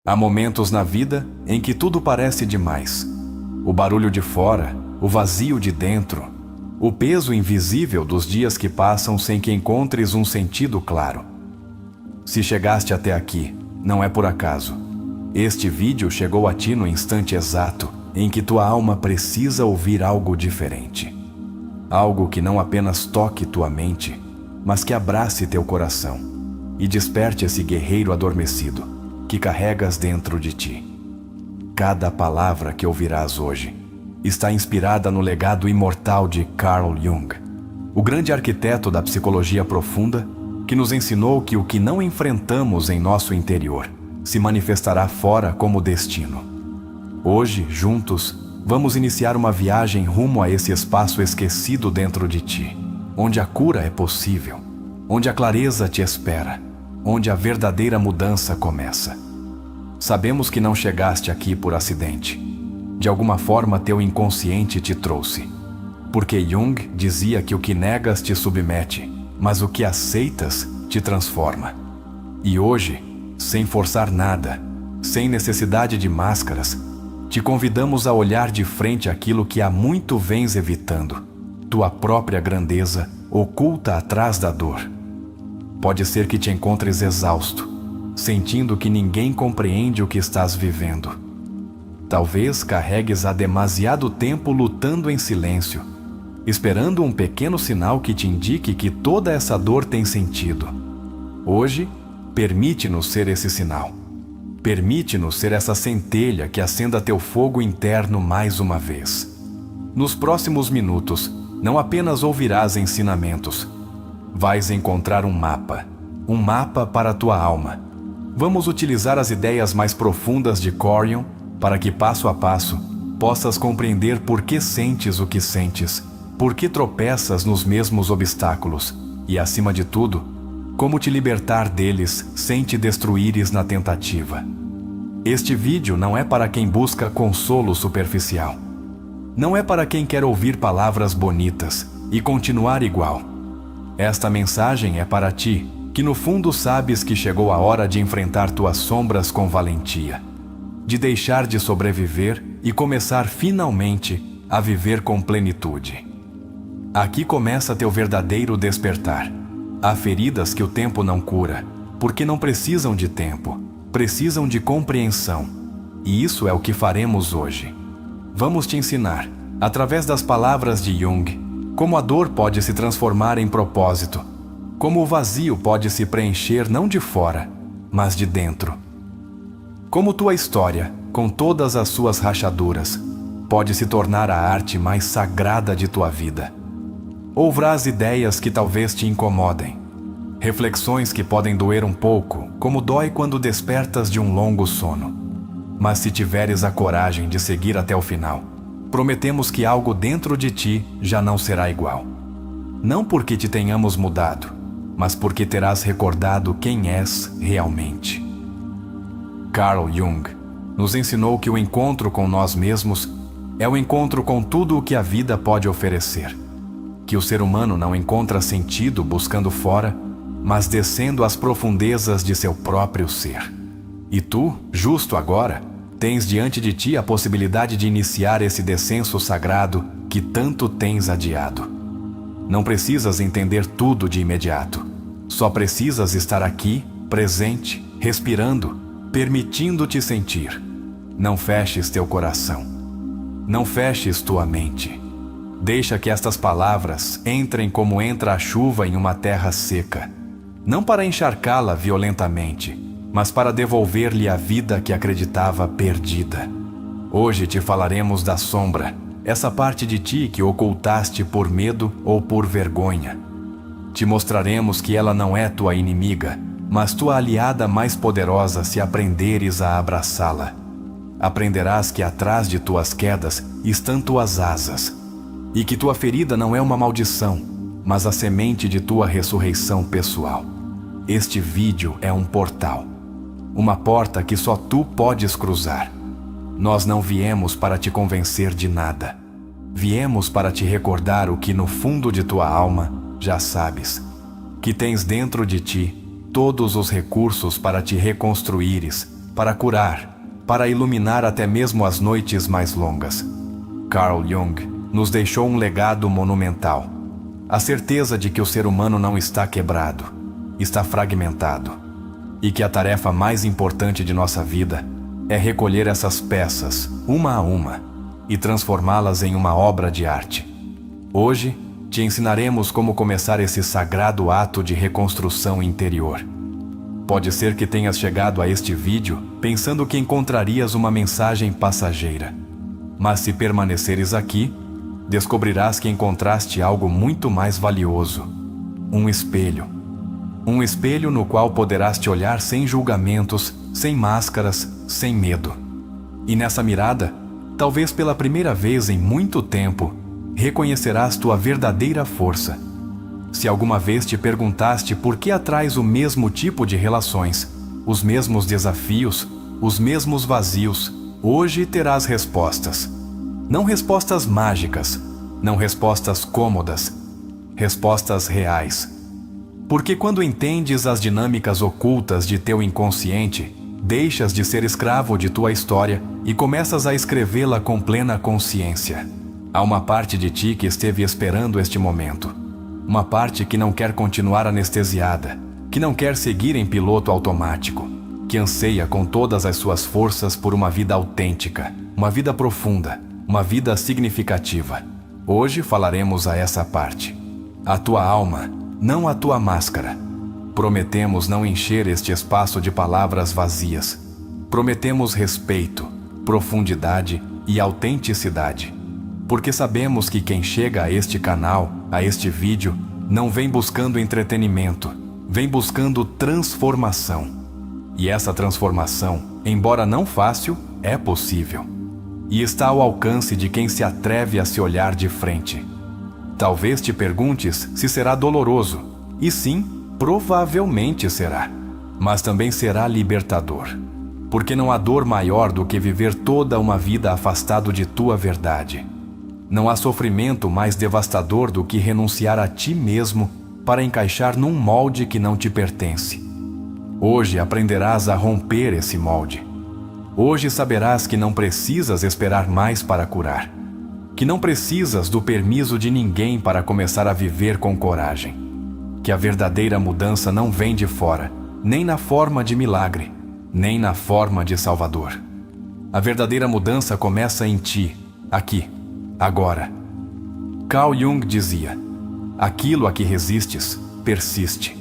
Há momentos na vida em que tudo parece demais. O barulho de fora, o vazio de dentro, o peso invisível dos dias que passam sem que encontres um sentido claro. Se chegaste até aqui, não é por acaso. Este vídeo chegou a ti no instante exato em que tua alma precisa ouvir algo diferente. Algo que não apenas toque tua mente, mas que abrace teu coração e desperte esse guerreiro adormecido que carregas dentro de ti. Cada palavra que ouvirás hoje está inspirada no legado imortal de Carl Jung, o grande arquiteto da psicologia profunda que nos ensinou que o que não enfrentamos em nosso interior se manifestará fora como destino. Hoje, juntos, vamos iniciar uma viagem rumo a esse espaço esquecido dentro de ti, onde a cura é possível, onde a clareza te espera, onde a verdadeira mudança começa. Sabemos que não chegaste aqui por acidente. De alguma forma teu inconsciente te trouxe. Porque Jung dizia que o que negas te submete, mas o que aceitas te transforma. E hoje, sem forçar nada, sem necessidade de máscaras, te convidamos a olhar de frente aquilo que há muito vens evitando, tua própria grandeza oculta atrás da dor. Pode ser que te encontres exausto, sentindo que ninguém compreende o que estás vivendo. Talvez carregues há demasiado tempo lutando em silêncio, esperando um pequeno sinal que te indique que toda essa dor tem sentido. Hoje, permite-nos ser esse sinal. Permite-nos ser essa centelha que acenda teu fogo interno mais uma vez. Nos próximos minutos, não apenas ouvirás ensinamentos, vais encontrar um mapa para a tua alma. Vamos utilizar as ideias mais profundas de Carl para que, passo a passo, possas compreender por que sentes o que sentes, por que tropeças nos mesmos obstáculos e, acima de tudo, como te libertar deles sem te destruíres na tentativa. Este vídeo não é para quem busca consolo superficial. Não é para quem quer ouvir palavras bonitas e continuar igual. Esta mensagem é para ti, que no fundo sabes que chegou a hora de enfrentar tuas sombras com valentia, de deixar de sobreviver e começar finalmente a viver com plenitude. Aqui começa teu verdadeiro despertar. Há feridas que o tempo não cura, porque não precisam de tempo, precisam de compreensão. E isso é o que faremos hoje. Vamos te ensinar, através das palavras de Jung, como a dor pode se transformar em propósito, como o vazio pode se preencher não de fora, mas de dentro. Como tua história, com todas as suas rachaduras, pode se tornar a arte mais sagrada de tua vida. Ouvirás ideias que talvez te incomodem, reflexões que podem doer um pouco, como dói quando despertas de um longo sono. Mas se tiveres a coragem de seguir até o final, prometemos que algo dentro de ti já não será igual. Não porque te tenhamos mudado, mas porque terás recordado quem és realmente. Carl Jung nos ensinou que o encontro com nós mesmos é o encontro com tudo o que a vida pode oferecer. Que o ser humano não encontra sentido buscando fora, mas descendo às profundezas de seu próprio ser. E tu, justo agora, tens diante de ti a possibilidade de iniciar esse descenso sagrado que tanto tens adiado. Não precisas entender tudo de imediato. Só precisas estar aqui, presente, respirando, permitindo-te sentir. Não feches teu coração. Não feches tua mente. Deixa que estas palavras entrem como entra a chuva em uma terra seca. Não para encharcá-la violentamente, mas para devolver-lhe a vida que acreditava perdida. Hoje te falaremos da sombra, essa parte de ti que ocultaste por medo ou por vergonha. Te mostraremos que ela não é tua inimiga, mas tua aliada mais poderosa se aprenderes a abraçá-la. Aprenderás que atrás de tuas quedas estão tuas asas, e que tua ferida não é uma maldição, mas a semente de tua ressurreição pessoal. Este vídeo é um portal, uma porta que só tu podes cruzar. Nós não viemos para te convencer de nada. Viemos para te recordar o que no fundo de tua alma já sabes, que tens dentro de ti todos os recursos para te reconstruíres, para curar, para iluminar até mesmo as noites mais longas. Carl Jung nos deixou um legado monumental. A certeza de que o ser humano não está quebrado, está fragmentado, e que a tarefa mais importante de nossa vida é recolher essas peças, uma a uma, e transformá-las em uma obra de arte. Hoje, te ensinaremos como começar esse sagrado ato de reconstrução interior. Pode ser que tenhas chegado a este vídeo pensando que encontrarias uma mensagem passageira. Mas se permaneceres aqui, descobrirás que encontraste algo muito mais valioso. Um espelho. Um espelho no qual poderás te olhar sem julgamentos, sem máscaras, sem medo. E nessa mirada, talvez pela primeira vez em muito tempo, reconhecerás tua verdadeira força. Se alguma vez te perguntaste por que atrás o mesmo tipo de relações, os mesmos desafios, os mesmos vazios, hoje terás respostas. Não respostas mágicas, não respostas cômodas, respostas reais. Porque quando entendes as dinâmicas ocultas de teu inconsciente, deixas de ser escravo de tua história e começas a escrevê-la com plena consciência. Há uma parte de ti que esteve esperando este momento. Uma parte que não quer continuar anestesiada, que não quer seguir em piloto automático, que anseia com todas as suas forças por uma vida autêntica, uma vida profunda, uma vida significativa. Hoje falaremos a essa parte. A tua alma, não a tua máscara. Prometemos não encher este espaço de palavras vazias. Prometemos respeito, profundidade e autenticidade. Porque sabemos que quem chega a este canal, a este vídeo, não vem buscando entretenimento, vem buscando transformação. E essa transformação, embora não fácil, é possível. E está ao alcance de quem se atreve a se olhar de frente. Talvez te perguntes se será doloroso. E sim, provavelmente será. Mas também será libertador. Porque não há dor maior do que viver toda uma vida afastado de tua verdade. Não há sofrimento mais devastador do que renunciar a ti mesmo para encaixar num molde que não te pertence. Hoje aprenderás a romper esse molde. Hoje saberás que não precisas esperar mais para curar. Que não precisas do permisso de ninguém para começar a viver com coragem. Que a verdadeira mudança não vem de fora, nem na forma de milagre, nem na forma de Salvador. A verdadeira mudança começa em ti, aqui. Agora. Carl Jung dizia: aquilo a que resistes, persiste.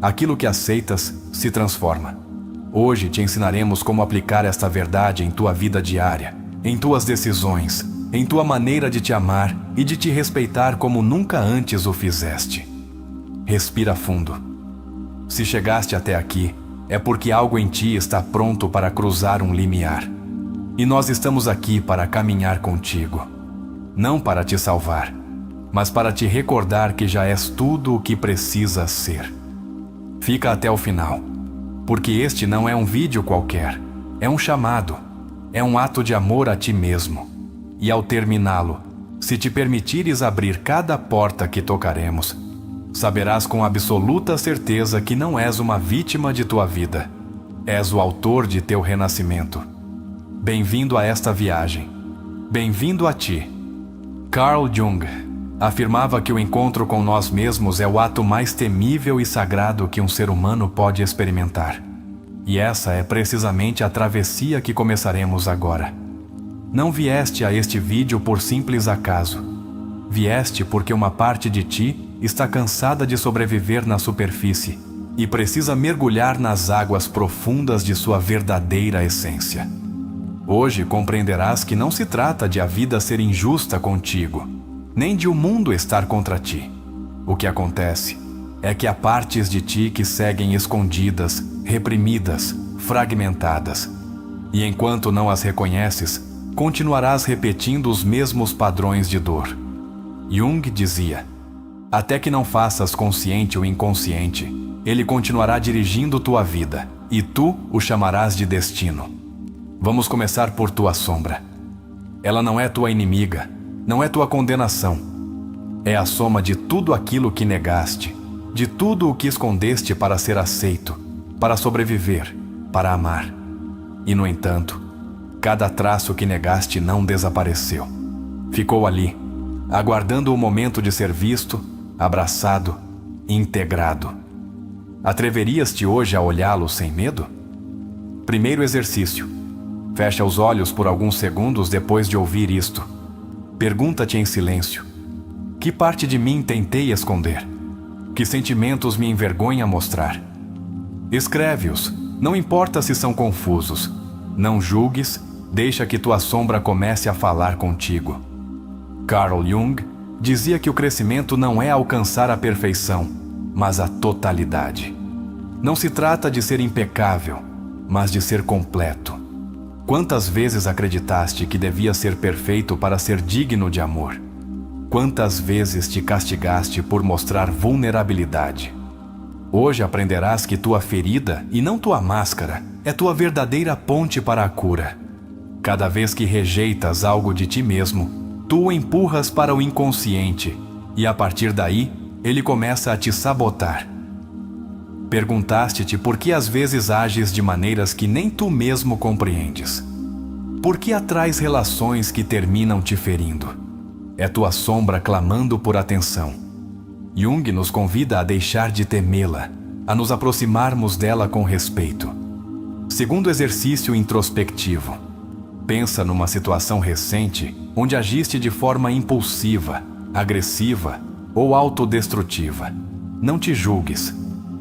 Aquilo que aceitas, se transforma. Hoje te ensinaremos como aplicar esta verdade em tua vida diária, em tuas decisões, em tua maneira de te amar e de te respeitar como nunca antes o fizeste. Respira fundo. Se chegaste até aqui, é porque algo em ti está pronto para cruzar um limiar. E nós estamos aqui para caminhar contigo. Não para te salvar, mas para te recordar que já és tudo o que precisas ser. Fica até o final, porque este não é um vídeo qualquer, é um chamado, é um ato de amor a ti mesmo. E ao terminá-lo, se te permitires abrir cada porta que tocaremos, saberás com absoluta certeza que não és uma vítima de tua vida, és o autor de teu renascimento. Bem-vindo a esta viagem, bem-vindo a ti. Carl Jung afirmava que o encontro com nós mesmos é o ato mais temível e sagrado que um ser humano pode experimentar. E essa é precisamente a travessia que começaremos agora. Não vieste a este vídeo por simples acaso. Vieste porque uma parte de ti está cansada de sobreviver na superfície e precisa mergulhar nas águas profundas de sua verdadeira essência. Hoje compreenderás que não se trata de a vida ser injusta contigo, nem de o mundo estar contra ti. O que acontece é que há partes de ti que seguem escondidas, reprimidas, fragmentadas. E enquanto não as reconheces, continuarás repetindo os mesmos padrões de dor. Jung dizia: até que não faças consciente o inconsciente, ele continuará dirigindo tua vida, e tu o chamarás de destino. Vamos começar por tua sombra. Ela não é tua inimiga, não é tua condenação. É a soma de tudo aquilo que negaste, de tudo o que escondeste para ser aceito, para sobreviver, para amar. E, no entanto, cada traço que negaste não desapareceu. Ficou ali, aguardando o momento de ser visto, abraçado, integrado. Atreverias-te hoje a olhá-lo sem medo? Primeiro exercício. Fecha os olhos por alguns segundos depois de ouvir isto. Pergunta-te em silêncio: que parte de mim tentei esconder? Que sentimentos me envergonha mostrar? Escreve-os, não importa se são confusos. Não julgues, deixa que tua sombra comece a falar contigo. Carl Jung dizia que o crescimento não é alcançar a perfeição, mas a totalidade. Não se trata de ser impecável, mas de ser completo. Quantas vezes acreditaste que devia ser perfeito para ser digno de amor? Quantas vezes te castigaste por mostrar vulnerabilidade? Hoje aprenderás que tua ferida, e não tua máscara, é tua verdadeira ponte para a cura. Cada vez que rejeitas algo de ti mesmo, tu o empurras para o inconsciente, e a partir daí, ele começa a te sabotar. Perguntaste-te por que às vezes ages de maneiras que nem tu mesmo compreendes. Por que atrás relações que terminam te ferindo? É tua sombra clamando por atenção. Jung nos convida a deixar de temê-la, a nos aproximarmos dela com respeito. Segundo exercício introspectivo. Pensa numa situação recente onde agiste de forma impulsiva, agressiva ou autodestrutiva. Não te julgues.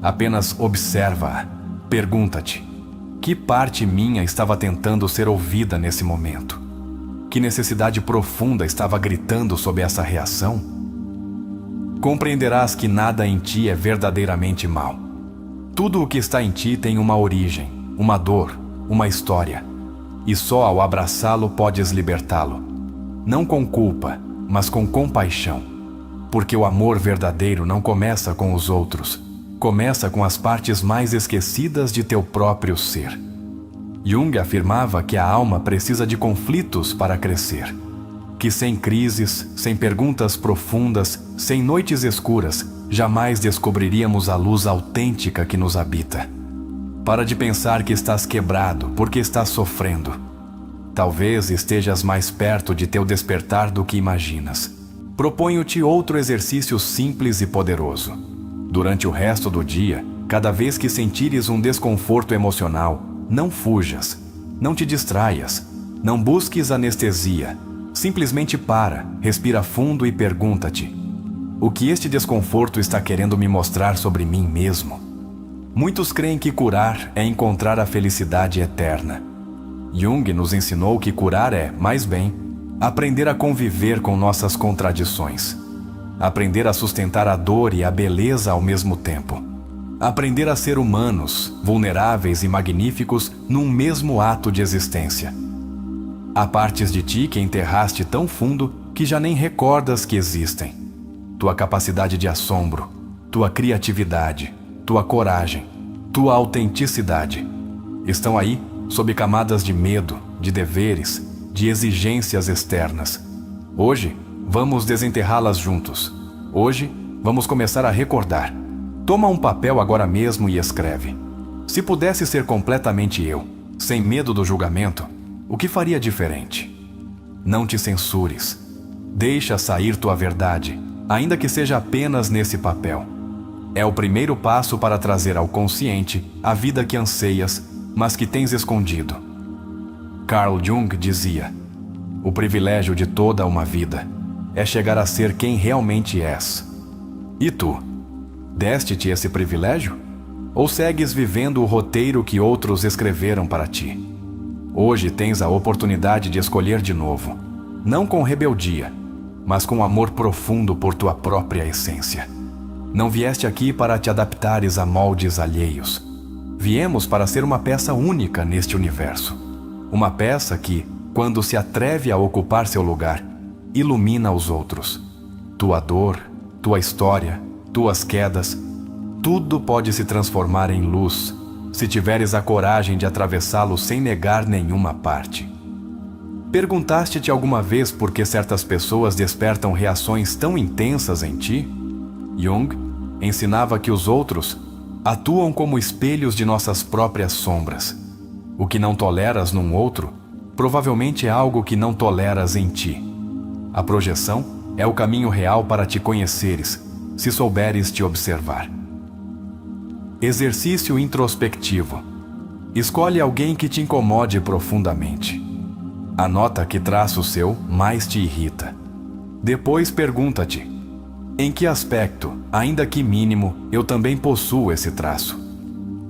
Apenas observa-a. Pergunta-te: que parte minha estava tentando ser ouvida nesse momento? Que necessidade profunda estava gritando sob essa reação? Compreenderás que nada em ti é verdadeiramente mal. Tudo o que está em ti tem uma origem, uma dor, uma história. E só ao abraçá-lo podes libertá-lo. Não com culpa, mas com compaixão. Porque o amor verdadeiro não começa com os outros. Começa com as partes mais esquecidas de teu próprio ser. Jung afirmava que a alma precisa de conflitos para crescer. Que sem crises, sem perguntas profundas, sem noites escuras, jamais descobriríamos a luz autêntica que nos habita. Para de pensar que estás quebrado porque estás sofrendo. Talvez estejas mais perto de teu despertar do que imaginas. Proponho-te outro exercício simples e poderoso. Durante o resto do dia, cada vez que sentires um desconforto emocional, não fujas, não te distraias, não busques anestesia. Simplesmente para, respira fundo e pergunta-te: o que este desconforto está querendo me mostrar sobre mim mesmo? Muitos creem que curar é encontrar a felicidade eterna. Jung nos ensinou que curar é, mais bem, aprender a conviver com nossas contradições. Aprender a sustentar a dor e a beleza ao mesmo tempo. Aprender a ser humanos, vulneráveis e magníficos num mesmo ato de existência. Há partes de ti que enterraste tão fundo que já nem recordas que existem. Tua capacidade de assombro, tua criatividade, tua coragem, tua autenticidade estão aí sob camadas de medo, de deveres, de exigências externas. Hoje, vamos desenterrá-las juntos. Hoje, vamos começar a recordar. Toma um papel agora mesmo e escreve. Se pudesse ser completamente eu, sem medo do julgamento, o que faria diferente? Não te censures. Deixa sair tua verdade, ainda que seja apenas nesse papel. É o primeiro passo para trazer ao consciente a vida que anseias, mas que tens escondido. Carl Jung dizia: o privilégio de toda uma vida é chegar a ser quem realmente és. E tu? Deste-te esse privilégio? Ou segues vivendo o roteiro que outros escreveram para ti? Hoje tens a oportunidade de escolher de novo, não com rebeldia, mas com amor profundo por tua própria essência. Não vieste aqui para te adaptares a moldes alheios. Viemos para ser uma peça única neste universo. Uma peça que, quando se atreve a ocupar seu lugar, ilumina os outros. Tua dor, tua história, tuas quedas, tudo pode se transformar em luz, se tiveres a coragem de atravessá-lo sem negar nenhuma parte. Perguntaste-te alguma vez por que certas pessoas despertam reações tão intensas em ti? Jung ensinava que os outros atuam como espelhos de nossas próprias sombras. O que não toleras num outro, provavelmente é algo que não toleras em ti. A projeção é o caminho real para te conheceres, se souberes te observar. Exercício introspectivo. Escolhe alguém que te incomode profundamente. Anota que traço seu mais te irrita. Depois pergunta-te: em que aspecto, ainda que mínimo, eu também possuo esse traço?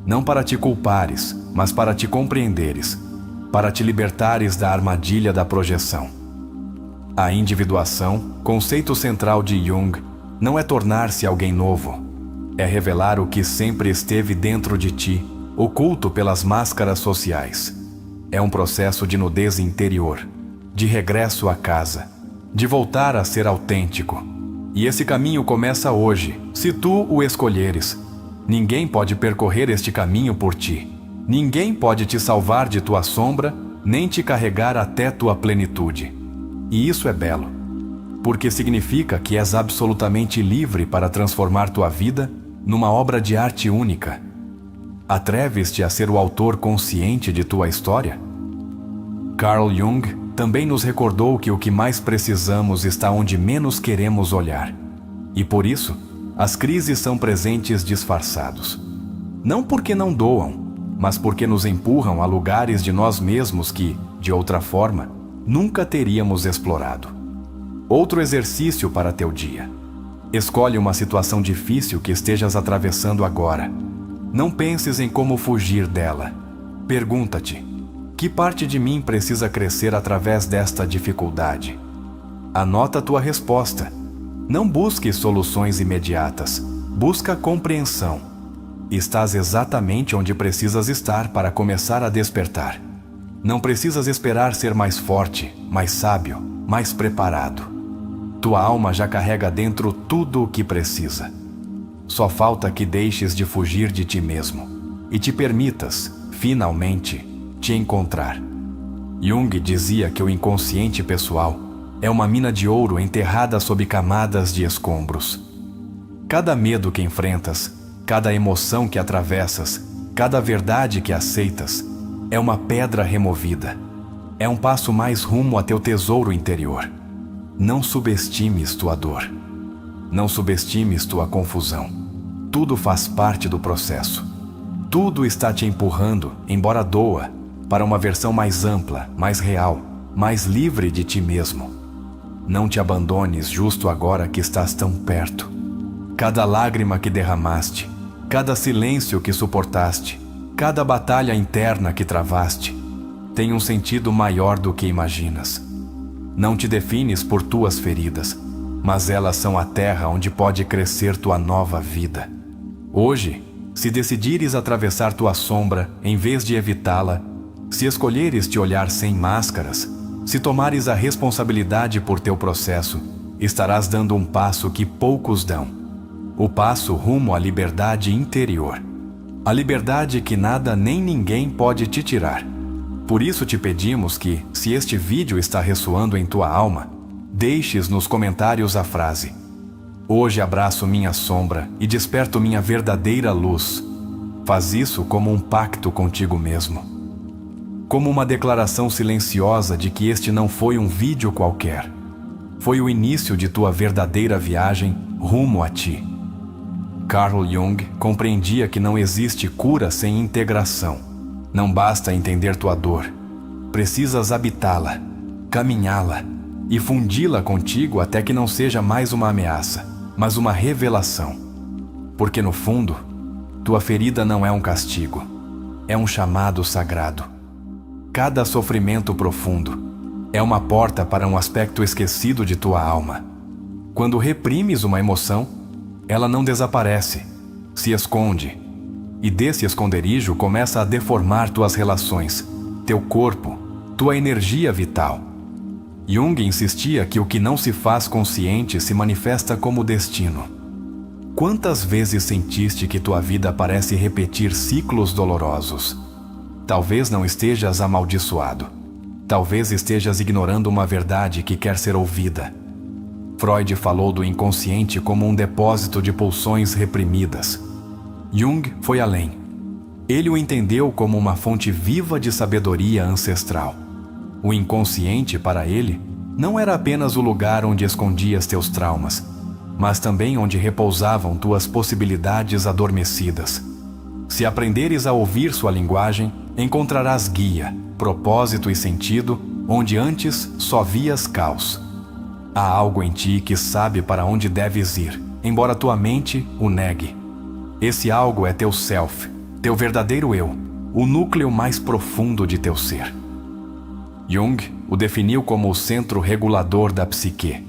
Não para te culpares, mas para te compreenderes, para te libertares da armadilha da projeção. A individuação, conceito central de Jung, não é tornar-se alguém novo, é revelar o que sempre esteve dentro de ti, oculto pelas máscaras sociais. É um processo de nudez interior, de regresso à casa, de voltar a ser autêntico. E esse caminho começa hoje, se tu o escolheres. Ninguém pode percorrer este caminho por ti. Ninguém pode te salvar de tua sombra, nem te carregar até tua plenitude. E isso é belo, porque significa que és absolutamente livre para transformar tua vida numa obra de arte única. Atreves-te a ser o autor consciente de tua história? Carl Jung também nos recordou que o que mais precisamos está onde menos queremos olhar. E por isso, as crises são presentes disfarçados. Não porque não doam, mas porque nos empurram a lugares de nós mesmos que, de outra forma, nunca teríamos explorado. Outro exercício para teu dia. Escolhe uma situação difícil que estejas atravessando agora. Não penses em como fugir dela. Pergunta-te: que parte de mim precisa crescer através desta dificuldade? Anota tua resposta. Não busque soluções imediatas. Busca compreensão. Estás exatamente onde precisas estar para começar a despertar. Não precisas esperar ser mais forte, mais sábio, mais preparado. Tua alma já carrega dentro tudo o que precisa. Só falta que deixes de fugir de ti mesmo e te permitas, finalmente, te encontrar. Jung dizia que o inconsciente pessoal é uma mina de ouro enterrada sob camadas de escombros. Cada medo que enfrentas, cada emoção que atravessas, cada verdade que aceitas, é uma pedra removida. É um passo mais rumo a teu tesouro interior. Não subestimes tua dor. Não subestimes tua confusão. Tudo faz parte do processo. Tudo está te empurrando, embora doa, para uma versão mais ampla, mais real, mais livre de ti mesmo. Não te abandones justo agora que estás tão perto. Cada lágrima que derramaste, cada silêncio que suportaste, cada batalha interna que travaste, tem um sentido maior do que imaginas. Não te defines por tuas feridas, mas elas são a terra onde pode crescer tua nova vida. Hoje, se decidires atravessar tua sombra em vez de evitá-la, se escolheres te olhar sem máscaras, se tomares a responsabilidade por teu processo, estarás dando um passo que poucos dão. O passo rumo à liberdade interior. A liberdade que nada nem ninguém pode te tirar. Por isso te pedimos que, se este vídeo está ressoando em tua alma, deixes nos comentários a frase: hoje abraço minha sombra e desperto minha verdadeira luz. Faz isso como um pacto contigo mesmo. Como uma declaração silenciosa de que este não foi um vídeo qualquer. Foi o início de tua verdadeira viagem rumo a ti. Carl Jung compreendia que não existe cura sem integração. Não basta entender tua dor. Precisas habitá-la, caminhá-la e fundi-la contigo até que não seja mais uma ameaça, mas uma revelação. Porque no fundo, tua ferida não é um castigo, é um chamado sagrado. Cada sofrimento profundo é uma porta para um aspecto esquecido de tua alma. Quando reprimes uma emoção, ela não desaparece, se esconde. E desse esconderijo começa a deformar tuas relações, teu corpo, tua energia vital. Jung insistia que o que não se faz consciente se manifesta como destino. Quantas vezes sentiste que tua vida parece repetir ciclos dolorosos? Talvez não estejas amaldiçoado. Talvez estejas ignorando uma verdade que quer ser ouvida. Freud falou do inconsciente como um depósito de pulsões reprimidas. Jung foi além. Ele o entendeu como uma fonte viva de sabedoria ancestral. O inconsciente, para ele, não era apenas o lugar onde escondias teus traumas, mas também onde repousavam tuas possibilidades adormecidas. Se aprenderes a ouvir sua linguagem, encontrarás guia, propósito e sentido onde antes só vias caos. Há algo em ti que sabe para onde deves ir, embora tua mente o negue. Esse algo é teu self, teu verdadeiro eu, o núcleo mais profundo de teu ser. Jung o definiu como o centro regulador da psique,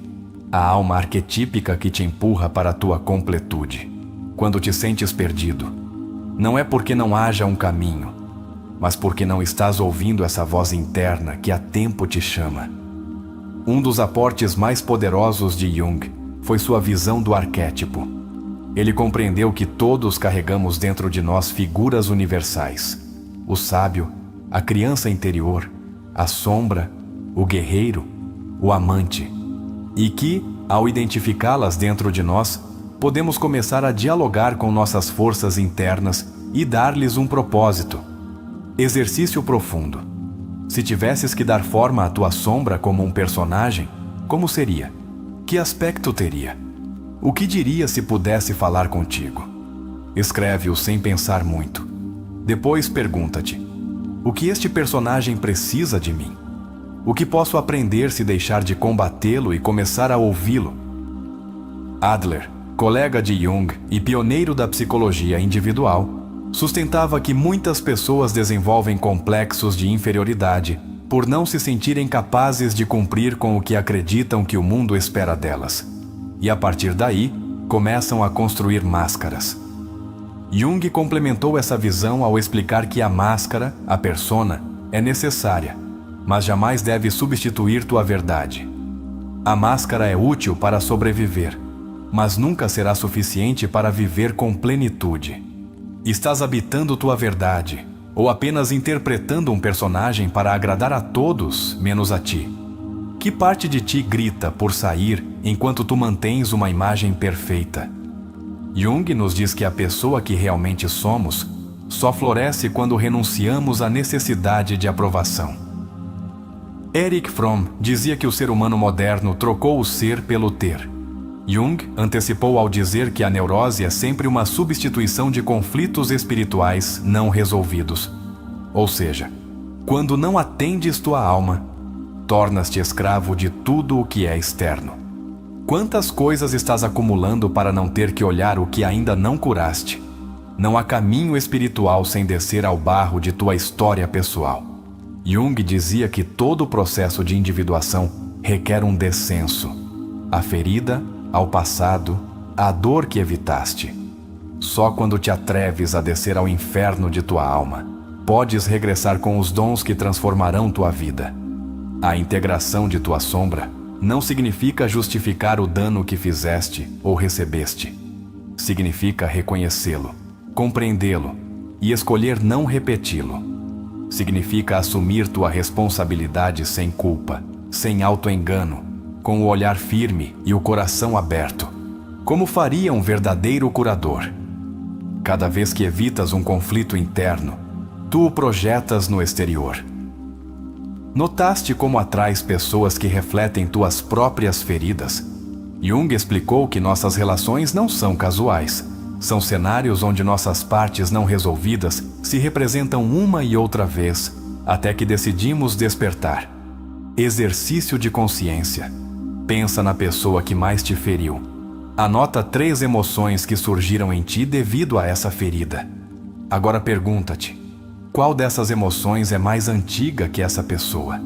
a alma arquetípica que te empurra para a tua completude. Quando te sentes perdido, não é porque não haja um caminho, mas porque não estás ouvindo essa voz interna que há tempo te chama. Um dos aportes mais poderosos de Jung foi sua visão do arquétipo. Ele compreendeu que todos carregamos dentro de nós figuras universais: o sábio, a criança interior, a sombra, o guerreiro, o amante, e que, ao identificá-las dentro de nós, podemos começar a dialogar com nossas forças internas e dar-lhes um propósito. Exercício profundo. Se tivesses que dar forma à tua sombra como um personagem, como seria? Que aspecto teria? O que diria se pudesse falar contigo? Escreve-o sem pensar muito. Depois pergunta-te: o que este personagem precisa de mim? O que posso aprender se deixar de combatê-lo e começar a ouvi-lo? Adler, colega de Jung e pioneiro da psicologia individual, sustentava que muitas pessoas desenvolvem complexos de inferioridade por não se sentirem capazes de cumprir com o que acreditam que o mundo espera delas. E a partir daí, começam a construir máscaras. Jung complementou essa visão ao explicar que a máscara, a persona, é necessária, mas jamais deve substituir tua verdade. A máscara é útil para sobreviver, mas nunca será suficiente para viver com plenitude. Estás habitando tua verdade, ou apenas interpretando um personagem para agradar a todos, menos a ti? Que parte de ti grita por sair enquanto tu mantens uma imagem perfeita? Jung nos diz que a pessoa que realmente somos só floresce quando renunciamos à necessidade de aprovação. Erich Fromm dizia que o ser humano moderno trocou o ser pelo ter. Jung antecipou ao dizer que a neurose é sempre uma substituição de conflitos espirituais não resolvidos. Ou seja, quando não atendes tua alma, tornas-te escravo de tudo o que é externo. Quantas coisas estás acumulando para não ter que olhar o que ainda não curaste? Não há caminho espiritual sem descer ao barro de tua história pessoal. Jung dizia que todo o processo de individuação requer um descenso. A ferida, ao passado, a dor que evitaste. Só quando te atreves a descer ao inferno de tua alma, podes regressar com os dons que transformarão tua vida. A integração de tua sombra não significa justificar o dano que fizeste ou recebeste. Significa reconhecê-lo, compreendê-lo e escolher não repeti-lo. Significa assumir tua responsabilidade sem culpa, sem auto-engano, com o olhar firme e o coração aberto, como faria um verdadeiro curador. Cada vez que evitas um conflito interno, tu o projetas no exterior. Notaste como atraes pessoas que refletem tuas próprias feridas? Jung explicou que nossas relações não são casuais. São cenários onde nossas partes não resolvidas se representam uma e outra vez, até que decidimos despertar. Exercício de consciência. Pensa na pessoa que mais te feriu. Anota 3 emoções que surgiram em ti devido a essa ferida. Agora pergunta-te: qual dessas emoções é mais antiga que essa pessoa?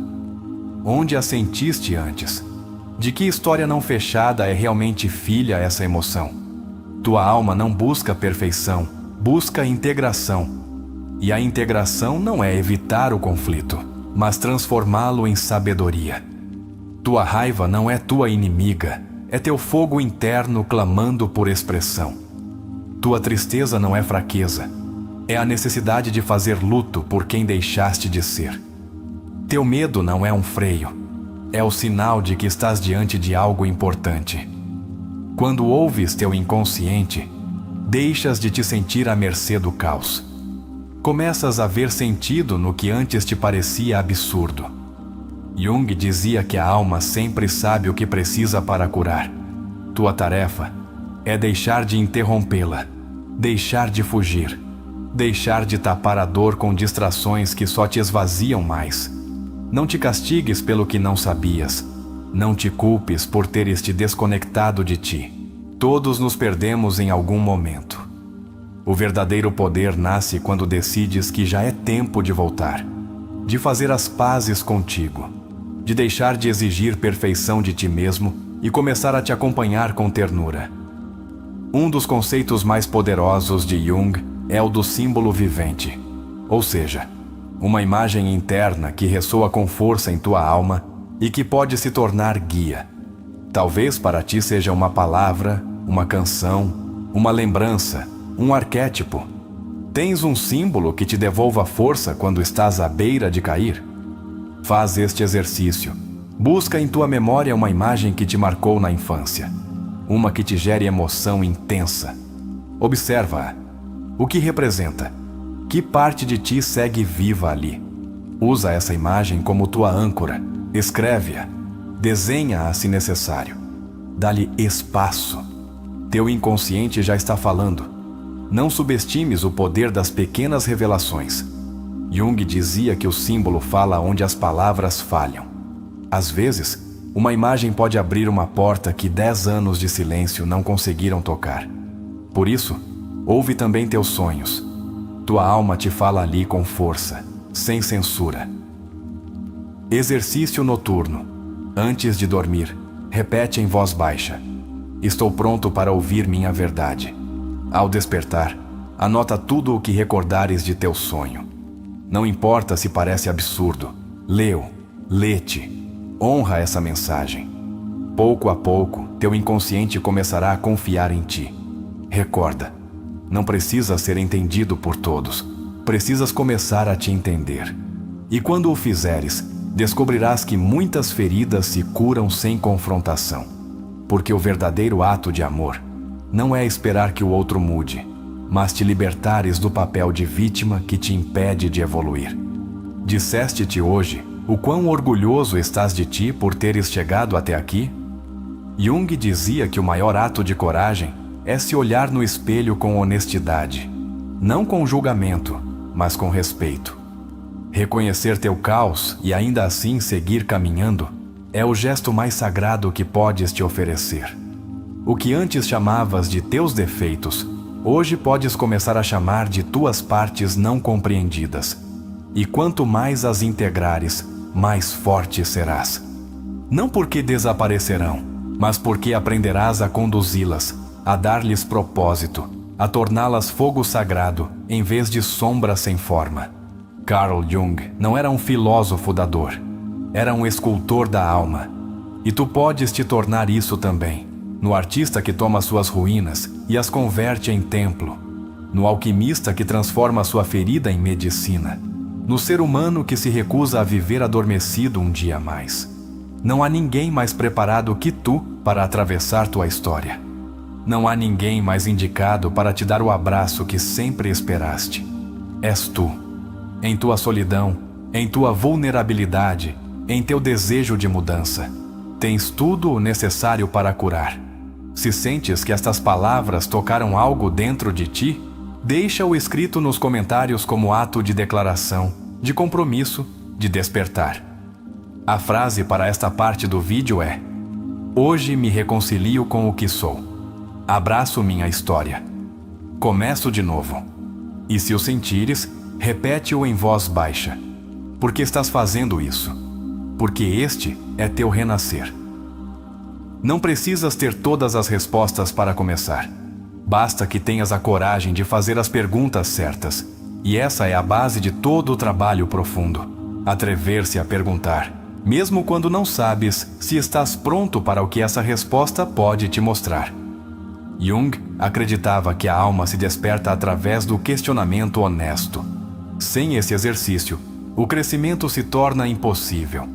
Onde a sentiste antes? De que história não fechada é realmente filha essa emoção? Tua alma não busca perfeição, busca integração. E a integração não é evitar o conflito, mas transformá-lo em sabedoria. Tua raiva não é tua inimiga, é teu fogo interno clamando por expressão. Tua tristeza não é fraqueza, é a necessidade de fazer luto por quem deixaste de ser. Teu medo não é um freio, é o sinal de que estás diante de algo importante. Quando ouves teu inconsciente, deixas de te sentir à mercê do caos. começas a ver sentido no que antes te parecia absurdo. Jung dizia que a alma sempre sabe o que precisa para curar. Tua tarefa é deixar de interrompê-la, deixar de fugir, deixar de tapar a dor com distrações que só te esvaziam mais. Não te castigues pelo que não sabias. Não te culpes por teres te desconectado de ti. Todos nos perdemos em algum momento. O verdadeiro poder nasce quando decides que já é tempo de voltar, de fazer as pazes contigo, de deixar de exigir perfeição de ti mesmo e começar a te acompanhar com ternura. Um dos conceitos mais poderosos de Jung é o do símbolo vivente, ou seja, uma imagem interna que ressoa com força em tua alma e que pode se tornar guia. Talvez para ti seja uma palavra, uma canção, uma lembrança, um arquétipo. Tens um símbolo que te devolva força quando estás à beira de cair? Faz este exercício. Busca em tua memória uma imagem que te marcou na infância, uma que te gere emoção intensa. Observa-a. O que representa? Que parte de ti segue viva ali? Usa essa imagem como tua âncora. Escreve-a. Desenha-a se necessário. Dá-lhe espaço. Teu inconsciente já está falando. Não subestimes o poder das pequenas revelações. Jung dizia que o símbolo fala onde as palavras falham. Às vezes, uma imagem pode abrir uma porta que 10 anos de silêncio não conseguiram tocar. Por isso, ouve também teus sonhos. Tua alma te fala ali com força, sem censura. Exercício noturno. Antes de dormir, repete em voz baixa: estou pronto para ouvir minha verdade. Ao despertar, anota tudo o que recordares de teu sonho. Não importa se parece absurdo. Lê-te. Honra essa mensagem. Pouco a pouco, teu inconsciente começará a confiar em ti. Recorda, não precisa ser entendido por todos. Precisas começar a te entender. E quando o fizeres, descobrirás que muitas feridas se curam sem confrontação. Porque o verdadeiro ato de amor não é esperar que o outro mude, mas te libertares do papel de vítima que te impede de evoluir. Disseste-te hoje o quão orgulhoso estás de ti por teres chegado até aqui? Jung dizia que o maior ato de coragem é se olhar no espelho com honestidade, não com julgamento, mas com respeito. Reconhecer teu caos e ainda assim seguir caminhando é o gesto mais sagrado que podes te oferecer. O que antes chamavas de teus defeitos, hoje podes começar a chamar de tuas partes não compreendidas. E quanto mais as integrares, mais forte serás. Não porque desaparecerão, mas porque aprenderás a conduzi-las, a dar-lhes propósito, a torná-las fogo sagrado, em vez de sombra sem forma. Carl Jung não era um filósofo da dor, era um escultor da alma. E tu podes te tornar isso também, no artista que toma suas ruínas e as converte em templo, no alquimista que transforma sua ferida em medicina, no ser humano que se recusa a viver adormecido um dia a mais. Não há ninguém mais preparado que tu para atravessar tua história. Não há ninguém mais indicado para te dar o abraço que sempre esperaste. És tu. Em tua solidão, em tua vulnerabilidade, em teu desejo de mudança, tens tudo o necessário para curar. Se sentes que estas palavras tocaram algo dentro de ti, deixa-o escrito nos comentários como ato de declaração, de compromisso, de despertar. A frase para esta parte do vídeo é: hoje me reconcilio com o que sou. Abraço minha história. Começo de novo. E se o sentires, repete-o em voz baixa. Porque estás fazendo isso. Porque este é teu renascer. Não precisas ter todas as respostas para começar. Basta que tenhas a coragem de fazer as perguntas certas. E essa é a base de todo o trabalho profundo. Atrever-se a perguntar, mesmo quando não sabes se estás pronto para o que essa resposta pode te mostrar. Jung acreditava que a alma se desperta através do questionamento honesto. Sem esse exercício, o crescimento se torna impossível.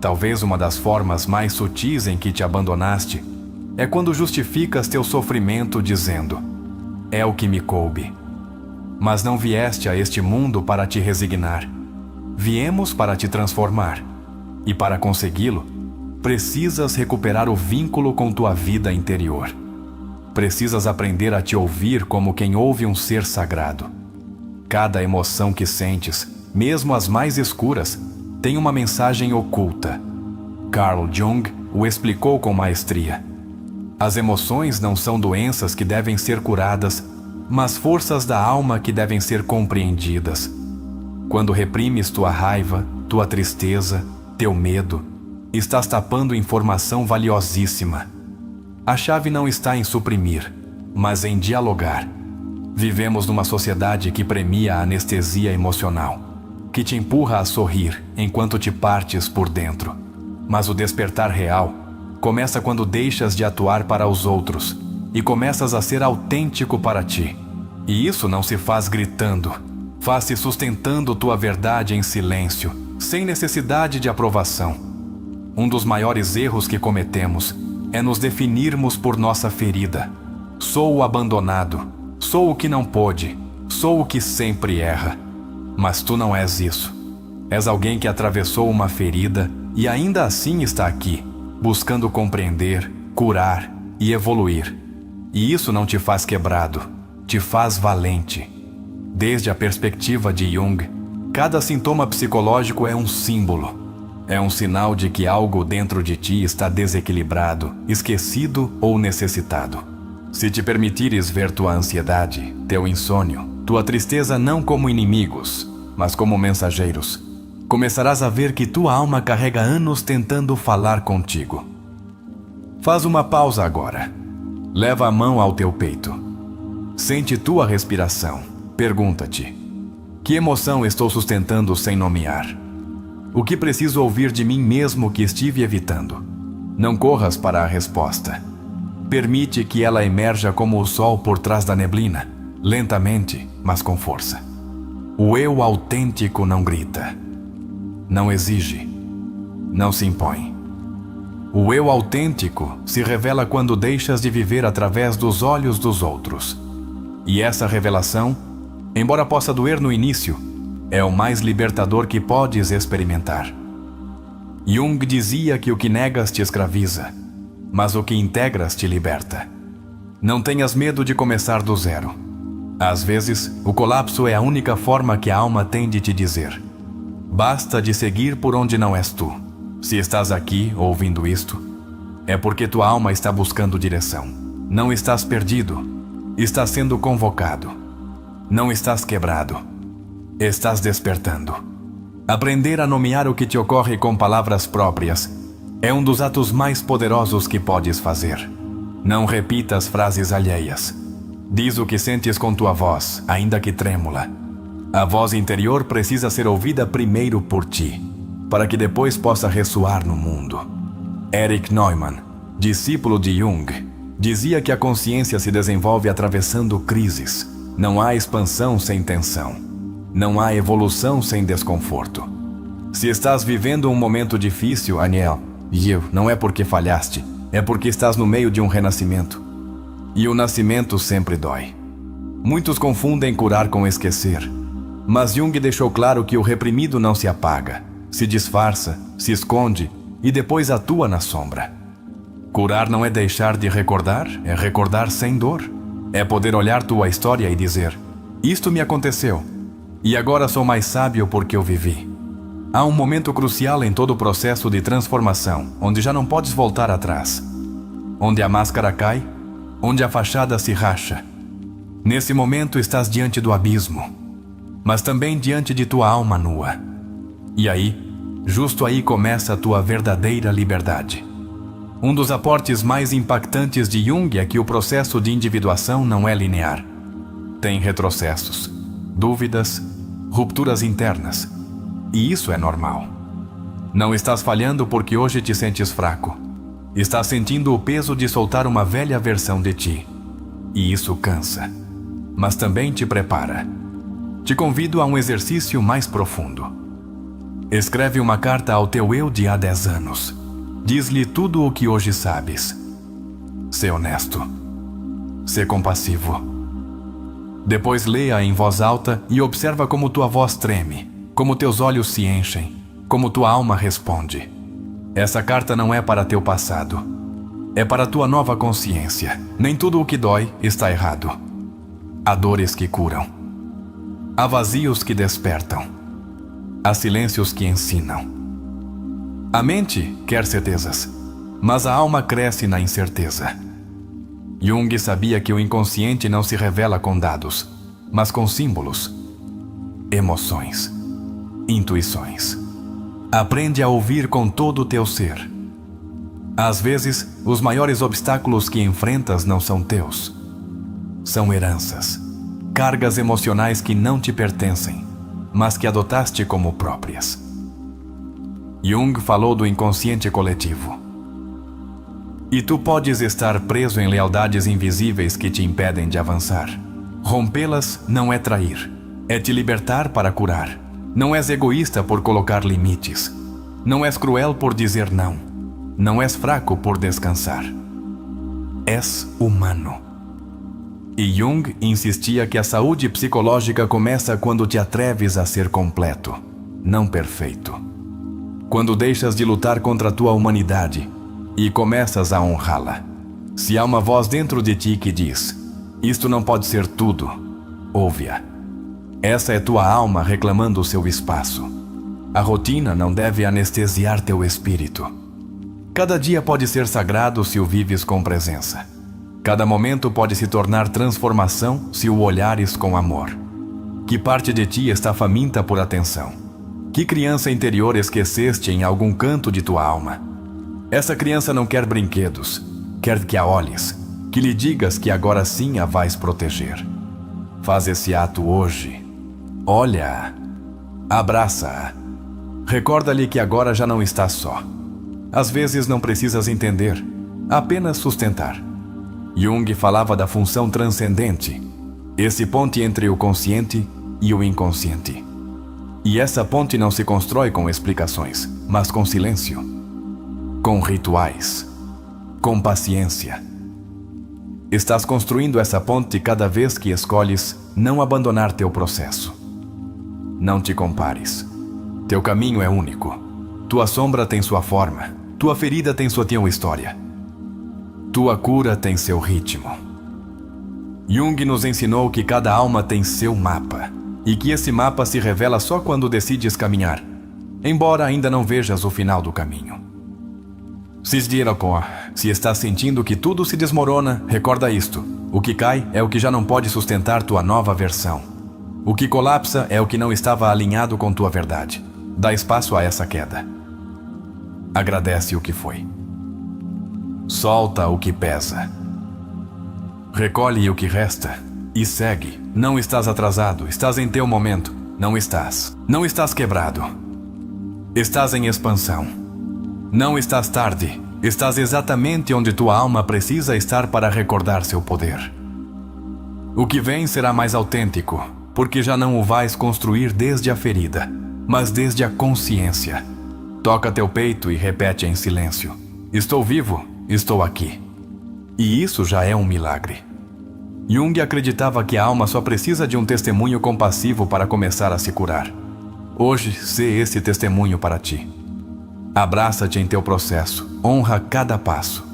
Talvez uma das formas mais sutis em que te abandonaste é quando justificas teu sofrimento dizendo: é o que me coube. Mas não vieste a este mundo para te resignar. Viemos para te transformar. E para consegui-lo, precisas recuperar o vínculo com tua vida interior. Precisas aprender a te ouvir como quem ouve um ser sagrado. Cada emoção que sentes, mesmo as mais escuras, tem uma mensagem oculta. Carl Jung o explicou com maestria. As emoções não são doenças que devem ser curadas, mas forças da alma que devem ser compreendidas. Quando reprimes tua raiva, tua tristeza, teu medo, estás tapando informação valiosíssima. A chave não está em suprimir, mas em dialogar. Vivemos numa sociedade que premia a anestesia emocional, que te empurra a sorrir enquanto te partes por dentro. Mas o despertar real começa quando deixas de atuar para os outros e começas a ser autêntico para ti. E isso não se faz gritando, faz-se sustentando tua verdade em silêncio, sem necessidade de aprovação. Um dos maiores erros que cometemos é nos definirmos por nossa ferida. Sou o abandonado, sou o que não pôde, sou o que sempre erra. Mas tu não és isso. És alguém que atravessou uma ferida e ainda assim está aqui, buscando compreender, curar e evoluir. E isso não te faz quebrado, te faz valente. Desde a perspectiva de Jung, cada sintoma psicológico é um símbolo. É um sinal de que algo dentro de ti está desequilibrado, esquecido ou necessitado. Se te permitires ver tua ansiedade, teu insônio, tua tristeza não como inimigos, mas como mensageiros, começarás a ver que tua alma carrega anos tentando falar contigo. Faz uma pausa agora. Leva a mão ao teu peito. Sente tua respiração. Pergunta-te: que emoção estou sustentando sem nomear? O que preciso ouvir de mim mesmo que estive evitando? Não corras para a resposta. Permite que ela emerja como o sol por trás da neblina, lentamente, mas com força. O eu autêntico não grita, não exige, não se impõe. O eu autêntico se revela quando deixas de viver através dos olhos dos outros. E essa revelação, embora possa doer no início, é o mais libertador que podes experimentar. Jung dizia que o que negas te escraviza, mas o que integras te liberta. Não tenhas medo de começar do zero. Às vezes, o colapso é a única forma que a alma tem de te dizer: basta de seguir por onde não és tu. Se estás aqui ouvindo isto, é porque tua alma está buscando direção. Não estás perdido, estás sendo convocado. Não estás quebrado, estás despertando. Aprender a nomear o que te ocorre com palavras próprias é um dos atos mais poderosos que podes fazer. Não repitas frases alheias. Diz o que sentes com tua voz, ainda que trêmula. A voz interior precisa ser ouvida primeiro por ti, para que depois possa ressoar no mundo. Erich Neumann, discípulo de Jung, dizia que a consciência se desenvolve atravessando crises. Não há expansão sem tensão. Não há evolução sem desconforto. Se estás vivendo um momento difícil, Aniel, não é porque falhaste, é porque estás no meio de um renascimento. E o nascimento sempre dói. Muitos confundem curar com esquecer. Mas Jung deixou claro que o reprimido não se apaga, se disfarça, se esconde e depois atua na sombra. Curar não é deixar de recordar, é recordar sem dor. É poder olhar tua história e dizer: isto me aconteceu, e agora sou mais sábio porque eu vivi. Há um momento crucial em todo o processo de transformação, onde já não podes voltar atrás. Onde a máscara cai, onde a fachada se racha. Nesse momento estás diante do abismo, mas também diante de tua alma nua. E aí, justo aí começa a tua verdadeira liberdade. Um dos aportes mais impactantes de Jung é que o processo de individuação não é linear. Tem retrocessos, dúvidas, rupturas internas. E isso é normal. Não estás falhando porque hoje te sentes fraco. Estás sentindo o peso de soltar uma velha versão de ti. E isso cansa, mas também te prepara. Te convido a um exercício mais profundo. Escreve uma carta ao teu eu de há 10 anos. Diz-lhe tudo o que hoje sabes. Sê honesto. Sê compassivo. Depois leia em voz alta e observa como tua voz treme, como teus olhos se enchem, como tua alma responde. Essa carta não é para teu passado. É para tua nova consciência. Nem tudo o que dói está errado. Há dores que curam. Há vazios que despertam. Há silêncios que ensinam. A mente quer certezas, mas a alma cresce na incerteza. Jung sabia que o inconsciente não se revela com dados, mas com símbolos, emoções, intuições. Aprende a ouvir com todo o teu ser. Às vezes, os maiores obstáculos que enfrentas não são teus. São heranças, cargas emocionais que não te pertencem, mas que adotaste como próprias. Jung falou do inconsciente coletivo. E tu podes estar preso em lealdades invisíveis que te impedem de avançar. Rompê-las não é trair, é te libertar para curar. Não és egoísta por colocar limites. Não és cruel por dizer não. Não és fraco por descansar. És humano. E Jung insistia que a saúde psicológica começa quando te atreves a ser completo, não perfeito. Quando deixas de lutar contra a tua humanidade e começas a honrá-la. Se há uma voz dentro de ti que diz: isto não pode ser tudo, ouve-a. Essa é tua alma reclamando o seu espaço. A rotina não deve anestesiar teu espírito. Cada dia pode ser sagrado se o vives com presença. Cada momento pode se tornar transformação se o olhares com amor. Que parte de ti está faminta por atenção? Que criança interior esqueceste em algum canto de tua alma? Essa criança não quer brinquedos, quer que a olhes, que lhe digas que agora sim a vais proteger. Faz esse ato hoje. Olha-a, abraça-a. Recorda-lhe que agora já não está só. Às vezes não precisas entender, apenas sustentar. Jung falava da função transcendente, esse ponte entre o consciente e o inconsciente. E essa ponte não se constrói com explicações, mas com silêncio. Com rituais, com paciência. Estás construindo essa ponte cada vez que escolhes não abandonar teu processo. Não te compares. Teu caminho é único. Tua sombra tem sua forma. Tua ferida tem sua história. Tua cura tem seu ritmo. Jung nos ensinou que cada alma tem seu mapa e que esse mapa se revela só quando decides caminhar, embora ainda não vejas o final do caminho. Se estás sentindo que tudo se desmorona, recorda isto. O que cai é o que já não pode sustentar tua nova versão. O que colapsa é o que não estava alinhado com tua verdade. Dá espaço a essa queda. Agradece o que foi. Solta o que pesa. Recolhe o que resta e segue. Não estás atrasado, estás em teu momento. Não estás. Não estás quebrado. Estás em expansão. Não estás tarde, estás exatamente onde tua alma precisa estar para recordar seu poder. O que vem será mais autêntico, porque já não o vais construir desde a ferida, mas desde a consciência. Toca teu peito e repete em silêncio: estou vivo, estou aqui. E isso já é um milagre. Jung acreditava que a alma só precisa de um testemunho compassivo para começar a se curar. Hoje, sê esse testemunho para ti. Abraça-te em teu processo, honra cada passo.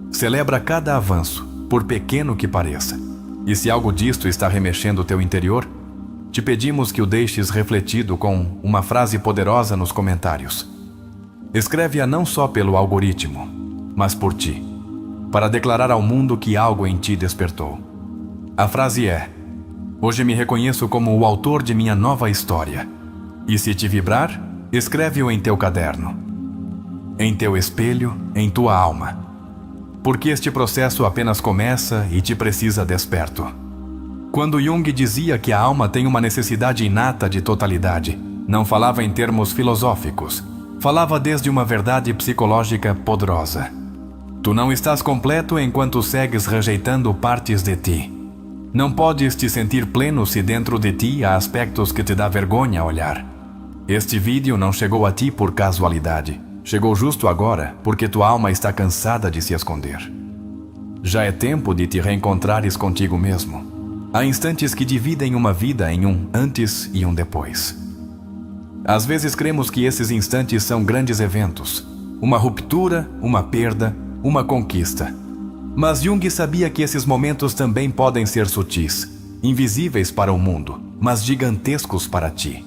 Celebra cada avanço, por pequeno que pareça. E se algo disto está remexendo o teu interior, te pedimos que o deixes refletido com uma frase poderosa nos comentários. Escreve-a não só pelo algoritmo, mas por ti, para declarar ao mundo que algo em ti despertou. A frase é: hoje me reconheço como o autor de minha nova história. E se te vibrar, escreve-o em teu caderno, em teu espelho, em tua alma. Porque este processo apenas começa e te precisa desperto. Quando Jung dizia que a alma tem uma necessidade inata de totalidade, não falava em termos filosóficos, falava desde uma verdade psicológica poderosa. Tu não estás completo enquanto segues rejeitando partes de ti. Não podes te sentir pleno se dentro de ti há aspectos que te dá vergonha olhar. Este vídeo não chegou a ti por casualidade. Chegou justo agora porque tua alma está cansada de se esconder. Já é tempo de te reencontrares contigo mesmo. Há instantes que dividem uma vida em um antes e um depois. Às vezes cremos que esses instantes são grandes eventos, uma ruptura, uma perda, uma conquista. Mas Jung sabia que esses momentos também podem ser sutis, invisíveis para o mundo, mas gigantescos para ti.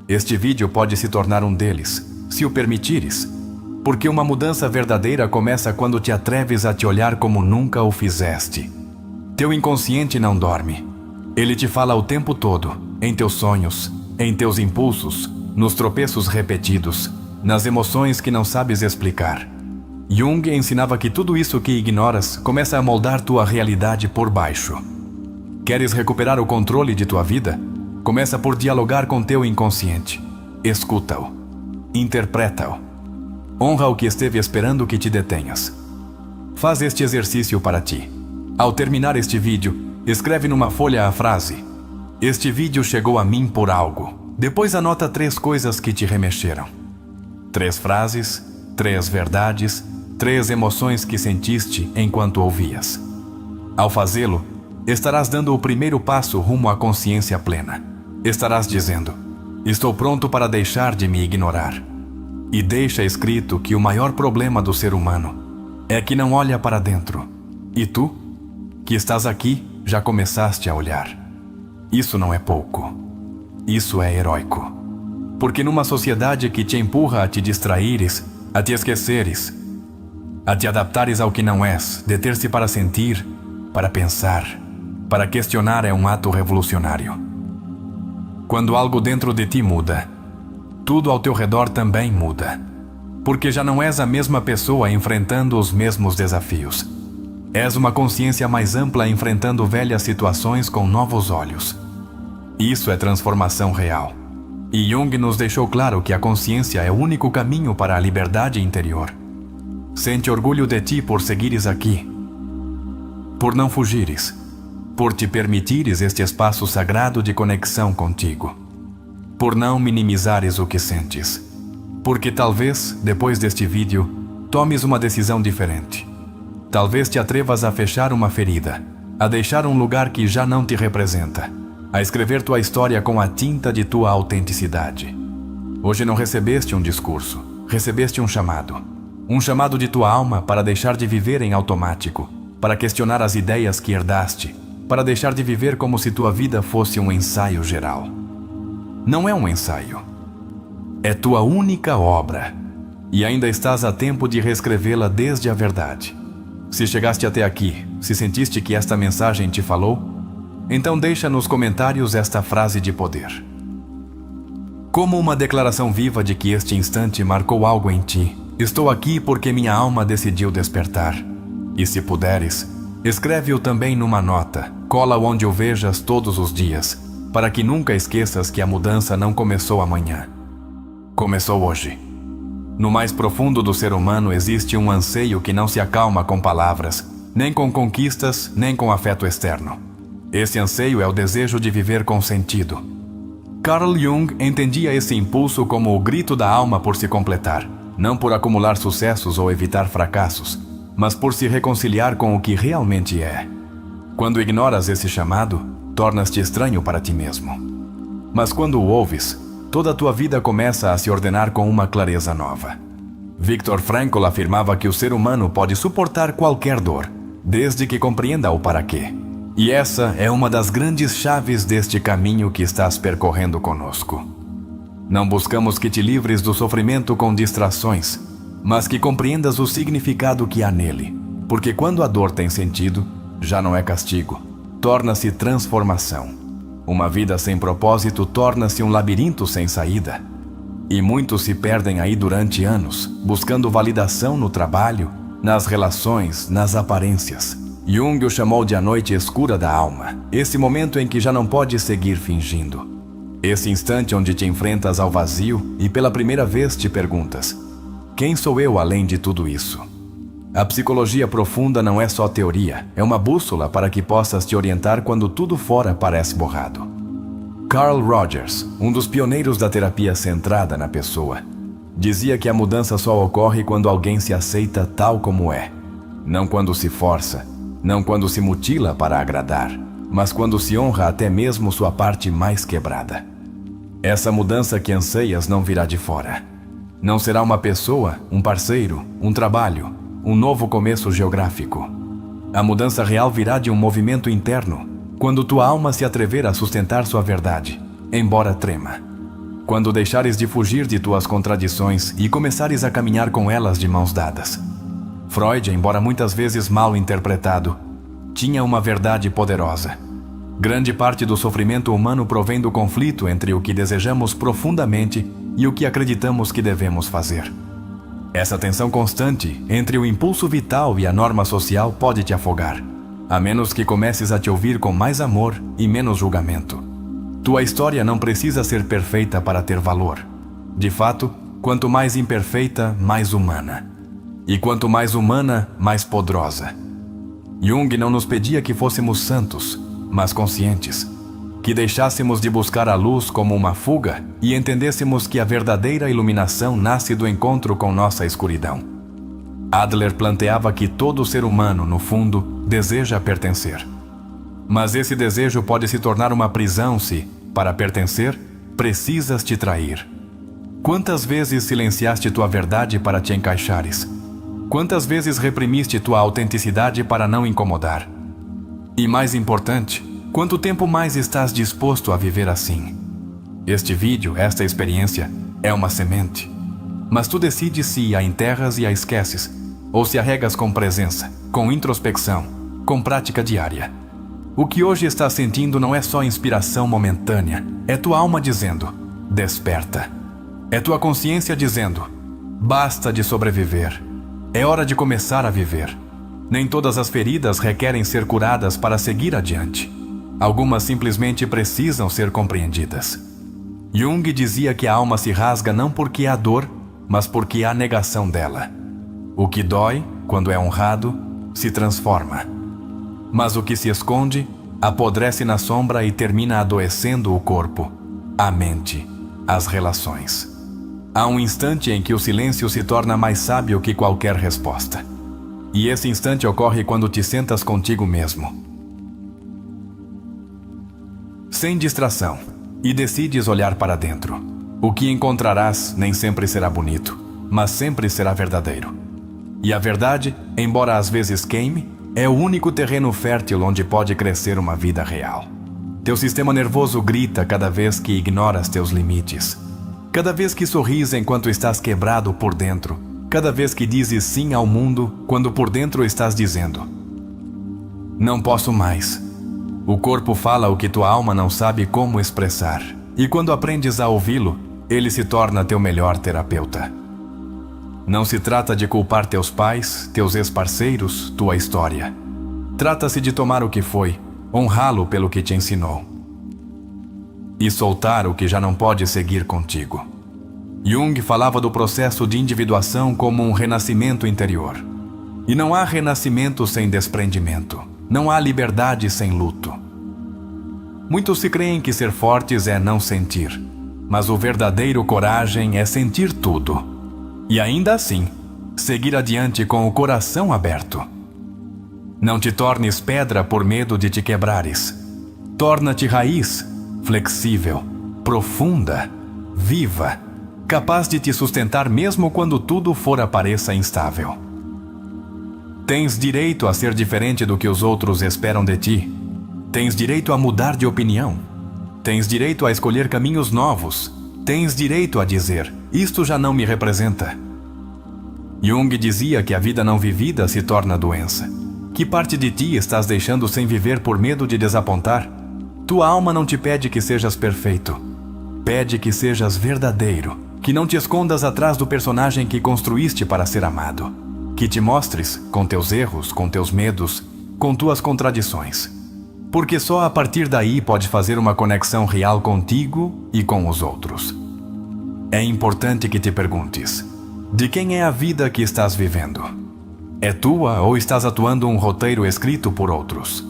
Este vídeo pode se tornar um deles, se o permitires, porque uma mudança verdadeira começa quando te atreves a te olhar como nunca o fizeste. Teu inconsciente não dorme. Ele te fala o tempo todo, em teus sonhos, em teus impulsos, nos tropeços repetidos, nas emoções que não sabes explicar. Jung ensinava que tudo isso que ignoras começa a moldar tua realidade por baixo. Queres recuperar o controle de tua vida? Começa por dialogar com teu inconsciente. Escuta-o. Interpreta-o. Honra o que esteve esperando que te detenhas. Faz este exercício para ti. Ao terminar este vídeo, escreve numa folha a frase: "Este vídeo chegou a mim por algo." Depois anota 3 coisas que te remexeram. 3 frases, 3 verdades, 3 emoções que sentiste enquanto ouvias. Ao fazê-lo, estarás dando o primeiro passo rumo à consciência plena. Estarás dizendo: "Estou pronto para deixar de me ignorar." E deixa escrito que o maior problema do ser humano é que não olha para dentro. E tu, que estás aqui, já começaste a olhar. Isso não é pouco. Isso é heróico. Porque numa sociedade que te empurra a te distraíres, a te esqueceres, a te adaptares ao que não és, deter-se para sentir, para pensar, para questionar é um ato revolucionário. Quando algo dentro de ti muda, tudo ao teu redor também muda. Porque já não és a mesma pessoa enfrentando os mesmos desafios. És uma consciência mais ampla enfrentando velhas situações com novos olhos. Isso é transformação real. E Jung nos deixou claro que a consciência é o único caminho para a liberdade interior. Sente orgulho de ti por seguires aqui, por não fugires, por te permitires este espaço sagrado de conexão contigo, por não minimizares o que sentes. Porque talvez, depois deste vídeo, tomes uma decisão diferente. Talvez te atrevas a fechar uma ferida, a deixar um lugar que já não te representa, a escrever tua história com a tinta de tua autenticidade. Hoje não recebeste um discurso, recebeste um chamado. Um chamado de tua alma para deixar de viver em automático, para questionar as ideias que herdaste, para deixar de viver como se tua vida fosse um ensaio geral. Não é um ensaio. É tua única obra. E ainda estás a tempo de reescrevê-la desde a verdade. Se chegaste até aqui, se sentiste que esta mensagem te falou, então deixa nos comentários esta frase de poder. Como uma declaração viva de que este instante marcou algo em ti, estou aqui porque minha alma decidiu despertar. E se puderes, escreve-o também numa nota, cola onde o vejas todos os dias, para que nunca esqueças que a mudança não começou amanhã. Começou hoje. No mais profundo do ser humano existe um anseio que não se acalma com palavras, nem com conquistas, nem com afeto externo. Esse anseio é o desejo de viver com sentido. Carl Jung entendia esse impulso como o grito da alma por se completar, não por acumular sucessos ou evitar fracassos, mas por se reconciliar com o que realmente é. Quando ignoras esse chamado, tornas-te estranho para ti mesmo. Mas quando o ouves, toda a tua vida começa a se ordenar com uma clareza nova. Viktor Frankl afirmava que o ser humano pode suportar qualquer dor, desde que compreenda o para quê. E essa é uma das grandes chaves deste caminho que estás percorrendo conosco. Não buscamos que te livres do sofrimento com distrações, mas que compreendas o significado que há nele. Porque quando a dor tem sentido, já não é castigo, torna-se transformação. Uma vida sem propósito torna-se um labirinto sem saída. E muitos se perdem aí durante anos, buscando validação no trabalho, nas relações, nas aparências. Jung o chamou de a noite escura da alma, esse momento em que já não podes seguir fingindo. Esse instante onde te enfrentas ao vazio e pela primeira vez te perguntas: quem sou eu além de tudo isso? A psicologia profunda não é só teoria, é uma bússola para que possas te orientar quando tudo fora parece borrado. Carl Rogers, um dos pioneiros da terapia centrada na pessoa, dizia que a mudança só ocorre quando alguém se aceita tal como é, não quando se força, não quando se mutila para agradar, mas quando se honra até mesmo sua parte mais quebrada. Essa mudança que anseias não virá de fora. Não será uma pessoa, um parceiro, um trabalho, um novo começo geográfico. A mudança real virá de um movimento interno, quando tua alma se atrever a sustentar sua verdade, embora trema. Quando deixares de fugir de tuas contradições e começares a caminhar com elas de mãos dadas. Freud, embora muitas vezes mal interpretado, tinha uma verdade poderosa. Grande parte do sofrimento humano provém do conflito entre o que desejamos profundamente e o que acreditamos que devemos fazer. Essa tensão constante entre o impulso vital e a norma social pode te afogar, a menos que comeces a te ouvir com mais amor e menos julgamento. Tua história não precisa ser perfeita para ter valor. De fato, quanto mais imperfeita, mais humana. E quanto mais humana, mais poderosa. Jung não nos pedia que fôssemos santos, mas conscientes, que deixássemos de buscar a luz como uma fuga e entendêssemos que a verdadeira iluminação nasce do encontro com nossa escuridão. Adler planteava que todo ser humano, no fundo, deseja pertencer. Mas esse desejo pode se tornar uma prisão se, para pertencer, precisas te trair. Quantas vezes silenciaste tua verdade para te encaixares? Quantas vezes reprimiste tua autenticidade para não incomodar? E mais importante, quanto tempo mais estás disposto a viver assim? Este vídeo, esta experiência, é uma semente. Mas tu decides se a enterras e a esqueces, ou se a regas com presença, com introspecção, com prática diária. O que hoje estás sentindo não é só inspiração momentânea, é tua alma dizendo, desperta. É tua consciência dizendo, basta de sobreviver. É hora de começar a viver. Nem todas as feridas requerem ser curadas para seguir adiante. Algumas simplesmente precisam ser compreendidas. Jung dizia que a alma se rasga não porque há dor, mas porque há negação dela. O que dói, quando é honrado, se transforma. Mas o que se esconde, apodrece na sombra e termina adoecendo o corpo, a mente, as relações. Há um instante em que o silêncio se torna mais sábio que qualquer resposta. E esse instante ocorre quando te sentas contigo mesmo, sem distração, e decides olhar para dentro. O que encontrarás nem sempre será bonito, mas sempre será verdadeiro. E a verdade, embora às vezes queime, é o único terreno fértil onde pode crescer uma vida real. Teu sistema nervoso grita cada vez que ignoras teus limites. Cada vez que sorris enquanto estás quebrado por dentro. Cada vez que dizes sim ao mundo, quando por dentro estás dizendo, não posso mais. O corpo fala o que tua alma não sabe como expressar. E quando aprendes a ouvi-lo, ele se torna teu melhor terapeuta. Não se trata de culpar teus pais, teus ex-parceiros, tua história. Trata-se de tomar o que foi, honrá-lo pelo que te ensinou. E soltar o que já não pode seguir contigo. Jung falava do processo de individuação como um renascimento interior. E não há renascimento sem desprendimento. Não há liberdade sem luto. Muitos se creem que ser fortes é não sentir. Mas o verdadeiro coragem é sentir tudo. E ainda assim, seguir adiante com o coração aberto. Não te tornes pedra por medo de te quebrares. Torna-te raiz, flexível, profunda, viva, capaz de te sustentar mesmo quando tudo fora pareça instável. Tens direito a ser diferente do que os outros esperam de ti. Tens direito a mudar de opinião. Tens direito a escolher caminhos novos. Tens direito a dizer, isto já não me representa. Jung dizia que a vida não vivida se torna doença. Que parte de ti estás deixando sem viver por medo de desapontar? Tua alma não te pede que sejas perfeito. Pede que sejas verdadeiro. Que não te escondas atrás do personagem que construíste para ser amado. Que te mostres, com teus erros, com teus medos, com tuas contradições. Porque só a partir daí pode fazer uma conexão real contigo e com os outros. É importante que te perguntes, de quem é a vida que estás vivendo? É tua ou estás atuando um roteiro escrito por outros?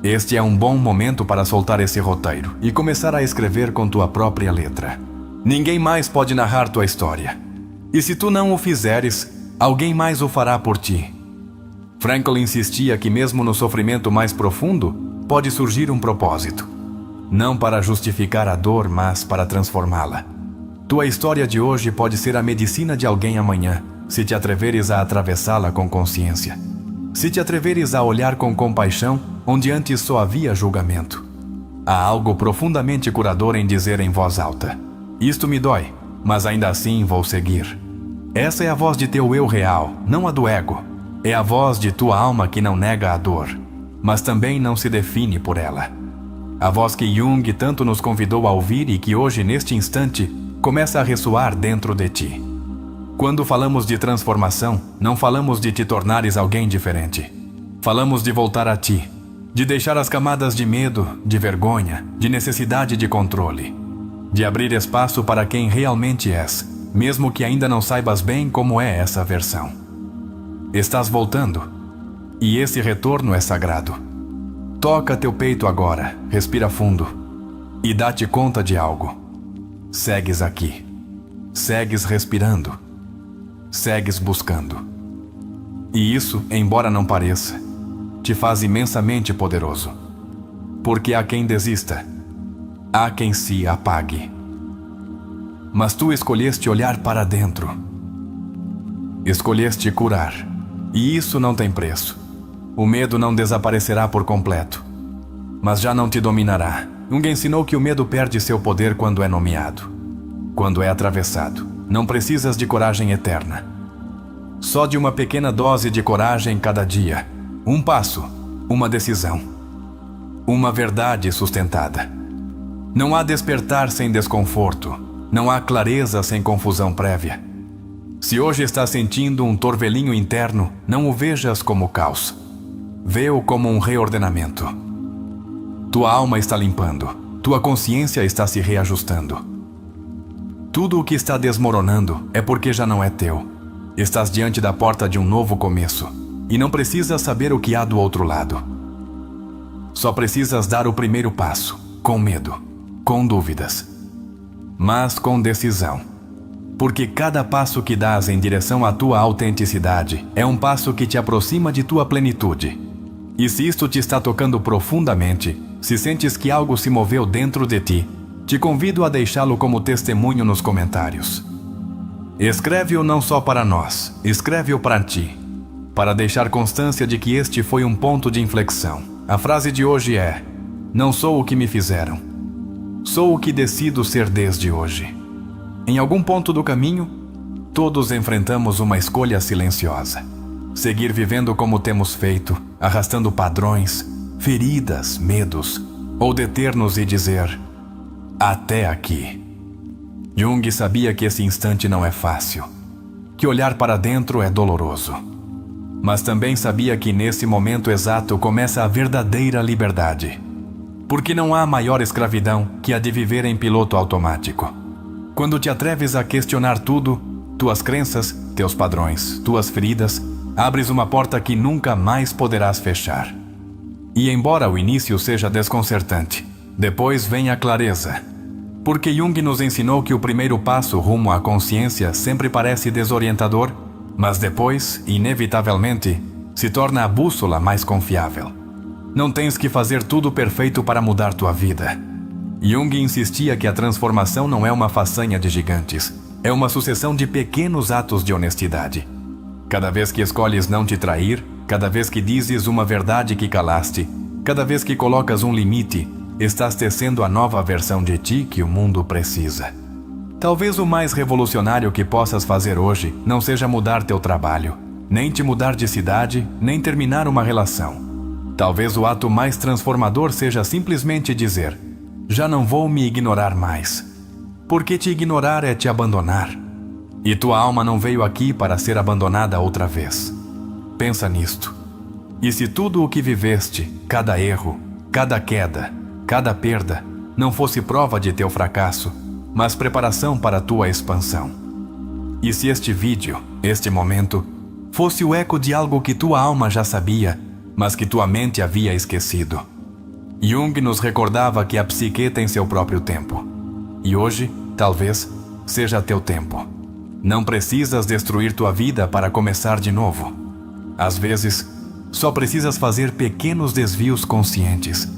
Este é um bom momento para soltar esse roteiro e começar a escrever com tua própria letra. Ninguém mais pode narrar tua história. E se tu não o fizeres, alguém mais o fará por ti. Frankl insistia que mesmo no sofrimento mais profundo, pode surgir um propósito. Não para justificar a dor, mas para transformá-la. Tua história de hoje pode ser a medicina de alguém amanhã, se te atreveres a atravessá-la com consciência. Se te atreveres a olhar com compaixão, onde antes só havia julgamento. Há algo profundamente curador em dizer em voz alta: isto me dói, mas ainda assim vou seguir. Essa é a voz de teu eu real, não a do ego. É a voz de tua alma que não nega a dor, mas também não se define por ela. A voz que Jung tanto nos convidou a ouvir e que hoje, neste instante, começa a ressoar dentro de ti. Quando falamos de transformação, não falamos de te tornares alguém diferente. Falamos de voltar a ti, de deixar as camadas de medo, de vergonha, de necessidade de controle, de abrir espaço para quem realmente és, mesmo que ainda não saibas bem como é essa versão. Estás voltando, e esse retorno é sagrado. Toca teu peito agora, respira fundo, e dá-te conta de algo. Segues aqui, segues respirando, segues buscando. E isso, embora não pareça, te faz imensamente poderoso. Porque há quem desista, há quem se apague. Mas tu escolheste olhar para dentro. Escolheste curar, e isso não tem preço. O medo não desaparecerá por completo, mas já não te dominará. Jung ensinou que o medo perde seu poder quando é nomeado, quando é atravessado. Não precisas de coragem eterna. Só de uma pequena dose de coragem cada dia. Um passo, uma decisão, uma verdade sustentada. Não há despertar sem desconforto. Não há clareza sem confusão prévia. Se hoje estás sentindo um torvelinho interno, não o vejas como caos. Vê-o como um reordenamento. Tua alma está limpando. Tua consciência está se reajustando. Tudo o que está desmoronando é porque já não é teu. Estás diante da porta de um novo começo. E não precisas saber o que há do outro lado. Só precisas dar o primeiro passo, com medo, com dúvidas, mas com decisão. Porque cada passo que dás em direção à tua autenticidade é um passo que te aproxima de tua plenitude. E se isto te está tocando profundamente, se sentes que algo se moveu dentro de ti, te convido a deixá-lo como testemunho nos comentários. Escreve-o não só para nós, escreve-o para ti, para deixar constância de que este foi um ponto de inflexão. A frase de hoje é: não sou o que me fizeram, sou o que decido ser desde hoje. Em algum ponto do caminho, todos enfrentamos uma escolha silenciosa. Seguir vivendo como temos feito, arrastando padrões, feridas, medos, ou deter-nos e dizer: até aqui. Jung sabia que esse instante não é fácil, que olhar para dentro é doloroso. Mas também sabia que nesse momento exato começa a verdadeira liberdade. Porque não há maior escravidão que a de viver em piloto automático. Quando te atreves a questionar tudo, tuas crenças, teus padrões, tuas feridas, abres uma porta que nunca mais poderás fechar. E embora o início seja desconcertante, depois vem a clareza. Porque Jung nos ensinou que o primeiro passo rumo à consciência sempre parece desorientador, mas depois, inevitavelmente, se torna a bússola mais confiável. Não tens que fazer tudo perfeito para mudar tua vida. Jung insistia que a transformação não é uma façanha de gigantes, é uma sucessão de pequenos atos de honestidade. Cada vez que escolhes não te trair, cada vez que dizes uma verdade que calaste, cada vez que colocas um limite, estás tecendo a nova versão de ti que o mundo precisa. Talvez o mais revolucionário que possas fazer hoje não seja mudar teu trabalho, nem te mudar de cidade, nem terminar uma relação. Talvez o ato mais transformador seja simplesmente dizer: já não vou me ignorar mais. Porque te ignorar é te abandonar. E tua alma não veio aqui para ser abandonada outra vez. Pensa nisto. E se tudo o que viveste, cada erro, cada queda, cada perda, não fosse prova de teu fracasso, mas preparação para a tua expansão? E se este vídeo, este momento, fosse o eco de algo que tua alma já sabia, mas que tua mente havia esquecido? Jung nos recordava que a psique tem seu próprio tempo. E hoje, talvez, seja teu tempo. Não precisas destruir tua vida para começar de novo. Às vezes, Só precisas fazer pequenos desvios conscientes.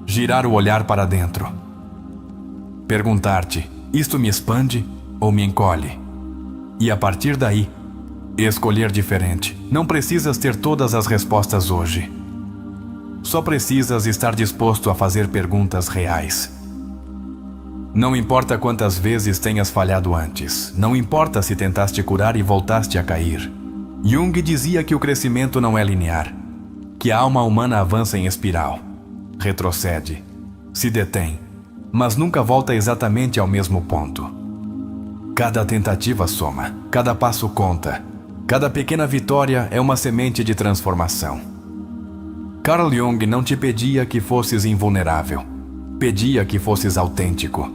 Girar o olhar para dentro. Perguntar-te: isto me expande ou me encolhe? E a partir daí, escolher diferente. Não precisas ter todas as respostas hoje. Só precisas estar disposto a fazer perguntas reais. Não importa quantas vezes tenhas falhado antes. Não importa se tentaste curar e voltaste a cair. Jung dizia que o crescimento não é linear, que a alma humana avança em espiral, retrocede, se detém, mas nunca volta exatamente ao mesmo ponto. Cada tentativa soma, cada passo conta, cada pequena vitória é uma semente de transformação. Carl Jung não te pedia que fosses invulnerável, pedia que fosses autêntico,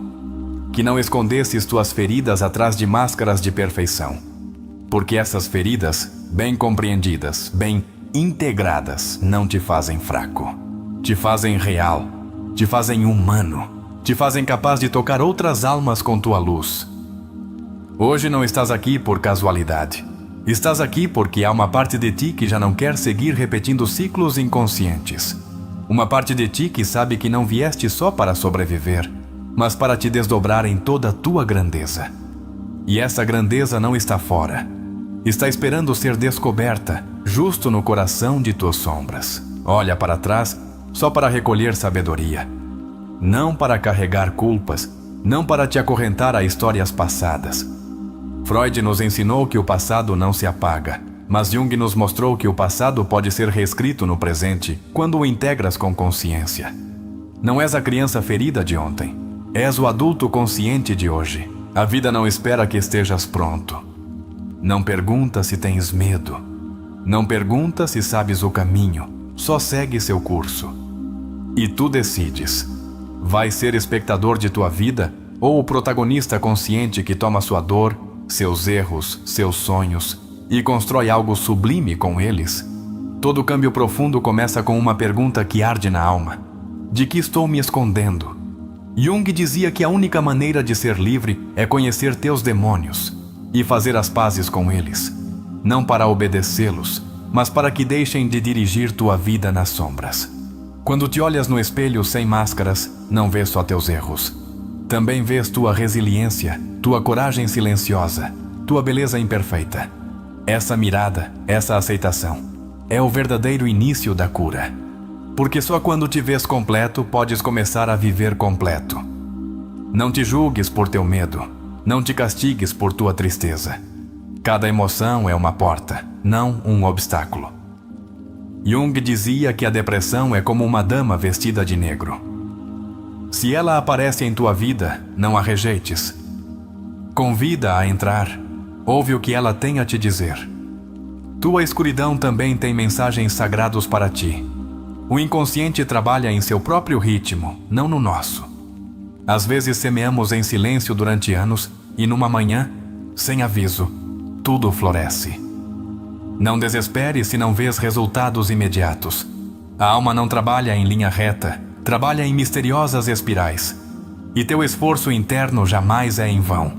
que não escondesses tuas feridas atrás de máscaras de perfeição. Porque essas feridas, bem compreendidas, bem integradas, não te fazem fraco. Te fazem real, te fazem humano, te fazem capaz de tocar outras almas com tua luz. Hoje não estás aqui por casualidade. Estás aqui porque há uma parte de ti que já não quer seguir repetindo ciclos inconscientes. Uma parte de ti que sabe que não vieste só para sobreviver, mas para te desdobrar em toda a tua grandeza. E essa grandeza não está fora. Está esperando ser descoberta, justo no coração de tuas sombras. Olha para trás só para recolher sabedoria. Não para carregar culpas, não para te acorrentar a histórias passadas. Freud nos ensinou que o passado não se apaga, mas Jung nos mostrou que o passado pode ser reescrito no presente quando o integras com consciência. Não és a criança ferida de ontem, és o adulto consciente de hoje. A vida não espera que estejas pronto. Não pergunta se tens medo. Não pergunta se sabes o caminho. Só segue seu curso. E tu decides. Vais ser espectador de tua vida ou o protagonista consciente que toma sua dor, seus erros, seus sonhos e constrói algo sublime com eles? Todo câmbio profundo começa com uma pergunta que arde na alma. De que estou me escondendo? Jung dizia que a única maneira de ser livre é conhecer teus demônios e fazer as pazes com eles, não para obedecê-los, mas para que deixem de dirigir tua vida nas sombras. Quando te olhas no espelho sem máscaras, não vês só teus erros. Também vês tua resiliência, tua coragem silenciosa, tua beleza imperfeita. Essa mirada, essa aceitação, é o verdadeiro início da cura. Porque só quando te vês completo, podes começar a viver completo. Não te julgues por teu medo. Não te castigues por tua tristeza. Cada emoção é uma porta, não um obstáculo. Jung dizia que a depressão é como uma dama vestida de negro. Se ela aparece em tua vida, não a rejeites. Convida-a a entrar. Ouve o que ela tem a te dizer. Tua escuridão também tem mensagens sagrados para ti. O inconsciente trabalha em seu próprio ritmo, não no nosso. Às vezes semeamos em silêncio durante anos e numa manhã, sem aviso, tudo floresce. Não desespere se não vês resultados imediatos. A alma não trabalha em linha reta, trabalha em misteriosas espirais. E teu esforço interno jamais é em vão.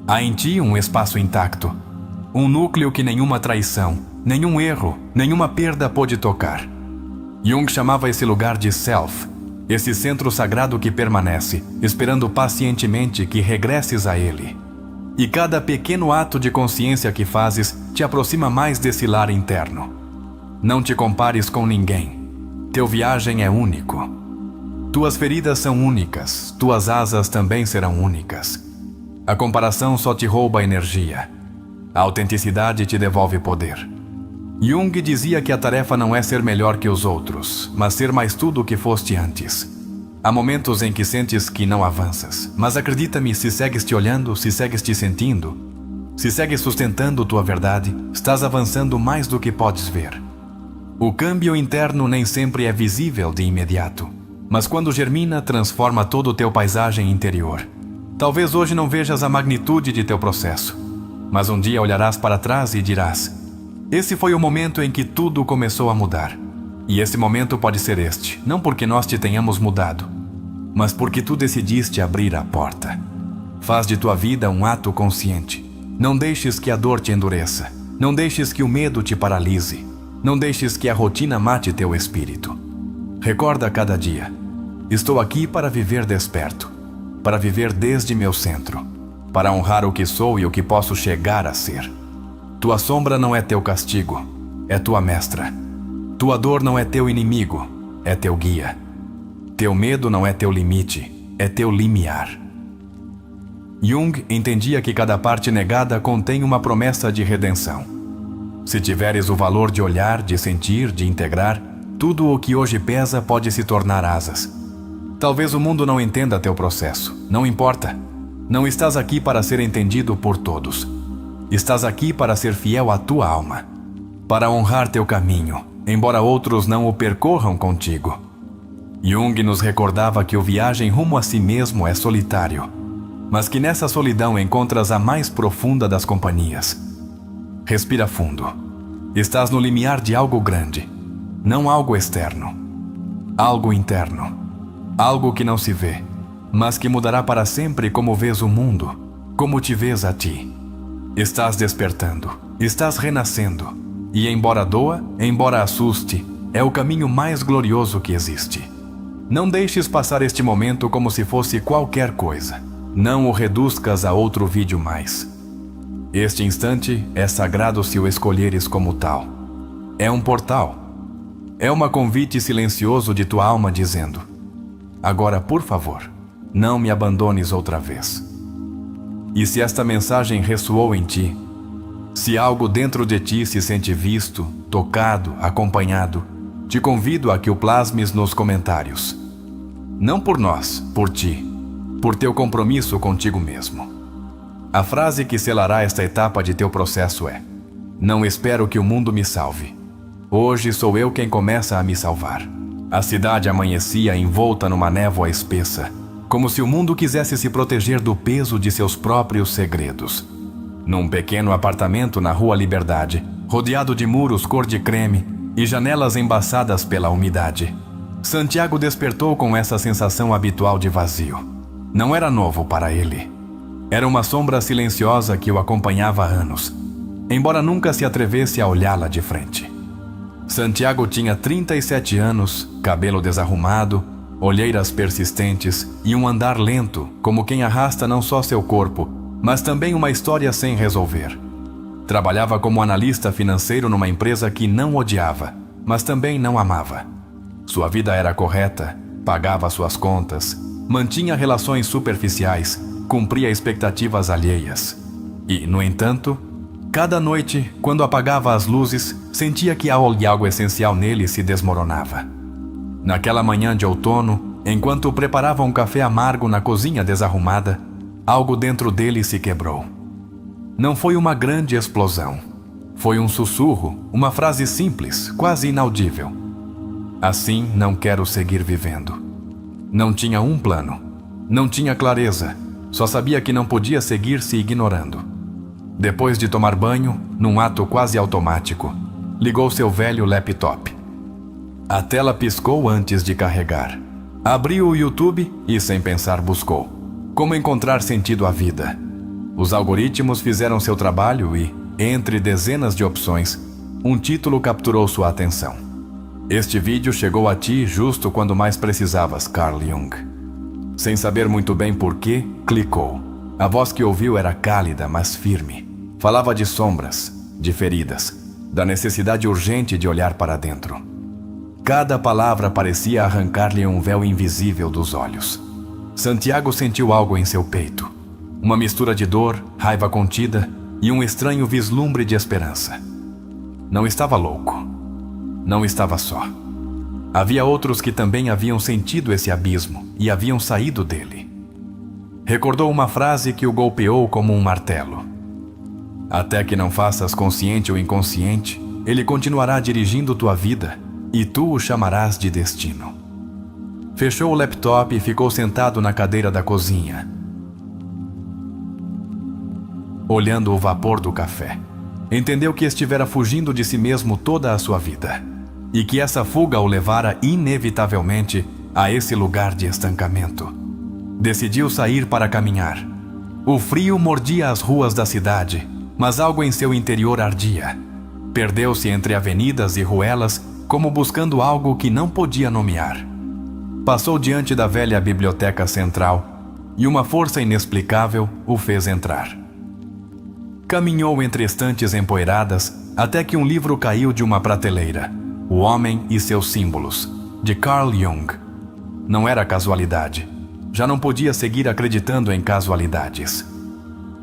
Há em ti um espaço intacto, um núcleo que nenhuma traição, nenhum erro, nenhuma perda pôde tocar. Jung chamava esse lugar de Self, esse centro sagrado que permanece, esperando pacientemente que regresses a ele. E cada pequeno ato de consciência que fazes te aproxima mais desse lar interno. Não te compares com ninguém. Teu viagem é único. Tuas feridas são únicas, tuas asas também serão únicas. A comparação só te rouba energia. A autenticidade te devolve poder. Jung dizia que a tarefa não é ser melhor que os outros, mas ser mais tudo o que foste antes. Há momentos em que sentes que não avanças, mas acredita-me, se segues te olhando, se segues te sentindo, se segues sustentando tua verdade, estás avançando mais do que podes ver. O câmbio interno nem sempre é visível de imediato, mas quando germina, transforma todo o teu paisagem interior. Talvez hoje não vejas a magnitude de teu processo, mas um dia olharás para trás e dirás: esse foi o momento em que tudo começou a mudar. E esse momento pode ser este, não porque nós te tenhamos mudado, mas porque tu decidiste abrir a porta. Faz de tua vida um ato consciente. Não deixes que a dor te endureça. Não deixes que o medo te paralise. Não deixes que a rotina mate teu espírito. Recorda cada dia: estou aqui para viver desperto, para viver desde meu centro, para honrar o que sou e o que posso chegar a ser. Tua sombra não é teu castigo, é tua mestra. Tua dor não é teu inimigo, é teu guia. Teu medo não é teu limite, é teu limiar. Jung entendia que cada parte negada contém uma promessa de redenção. Se tiveres o valor de olhar, de sentir, de integrar, tudo o que hoje pesa pode se tornar asas. Talvez o mundo não entenda teu processo, não importa. Não estás aqui para ser entendido por todos. Estás aqui para ser fiel à tua alma, para honrar teu caminho, embora outros não o percorram contigo. Jung nos recordava que o viagem rumo a si mesmo é solitário, mas que nessa solidão encontras a mais profunda das companhias. Respira fundo. Estás no limiar de algo grande, não algo externo, algo interno, algo que não se vê, mas que mudará para sempre como vês o mundo, como te vês a ti. Estás despertando, estás renascendo, e embora doa, embora assuste, é o caminho mais glorioso que existe. Não deixes passar este momento como se fosse qualquer coisa. Não o reduzcas a outro vídeo mais. Este instante é sagrado se o escolheres como tal. É um portal. É um convite silencioso de tua alma dizendo: agora, por favor, não me abandones outra vez. E se esta mensagem ressoou em ti, se algo dentro de ti se sente visto, tocado, acompanhado, te convido a que o plasmes nos comentários. Não por nós, por ti, por teu compromisso contigo mesmo. A frase que selará esta etapa de teu processo é: não espero que o mundo me salve. Hoje sou eu quem começa a me salvar. A cidade amanhecia envolta numa névoa espessa, como se o mundo quisesse se proteger do peso de seus próprios segredos. Num pequeno apartamento na Rua Liberdade, rodeado de muros cor de creme e janelas embaçadas pela umidade, Santiago despertou com essa sensação habitual de vazio. Não era novo para ele. Era uma sombra silenciosa que o acompanhava há anos, embora nunca se atrevesse a olhá-la de frente. Santiago tinha 37 anos, cabelo desarrumado, olheiras persistentes e um andar lento, como quem arrasta não só seu corpo, mas também uma história sem resolver. Trabalhava como analista financeiro numa empresa que não odiava, mas também não amava. Sua vida era correta, pagava suas contas, mantinha relações superficiais, cumpria expectativas alheias. E, no entanto, cada noite, quando apagava as luzes, sentia que algo essencial nele se desmoronava. Naquela manhã de outono, enquanto preparava um café amargo na cozinha desarrumada, algo dentro dele se quebrou. Não foi uma grande explosão. Foi um sussurro, uma frase simples, quase inaudível. Assim não quero seguir vivendo. Não tinha um plano. Não tinha clareza. Só sabia que não podia seguir se ignorando. Depois de tomar banho, num ato quase automático, ligou seu velho laptop. A tela piscou antes de carregar. Abriu o YouTube e, sem pensar, buscou: como encontrar sentido à vida? Os algoritmos fizeram seu trabalho e, entre dezenas de opções, um título capturou sua atenção. Este vídeo chegou a ti justo quando mais precisavas, Carl Jung. Sem saber muito bem porquê, clicou. A voz que ouviu era cálida, mas firme. Falava de sombras, de feridas, da necessidade urgente de olhar para dentro. Cada palavra parecia arrancar-lhe um véu invisível dos olhos. Santiago sentiu algo em seu peito. Uma mistura de dor, raiva contida e um estranho vislumbre de esperança. Não estava louco. Não estava só. Havia outros que também haviam sentido esse abismo e haviam saído dele. Recordou uma frase que o golpeou como um martelo: até que não faças consciente ou inconsciente, ele continuará dirigindo tua vida e tu o chamarás de destino. Fechou o laptop e ficou sentado na cadeira da cozinha, olhando o vapor do café. Entendeu que estivera fugindo de si mesmo toda a sua vida, e que essa fuga o levara inevitavelmente a esse lugar de estancamento. Decidiu sair para caminhar. O frio mordia as ruas da cidade, mas algo em seu interior ardia. Perdeu-se entre avenidas e ruelas, como buscando algo que não podia nomear. Passou diante da velha biblioteca central e uma força inexplicável o fez entrar. Caminhou entre estantes empoeiradas até que um livro caiu de uma prateleira. O Homem e seus Símbolos, de Carl Jung. Não era casualidade. Já não podia seguir acreditando em casualidades.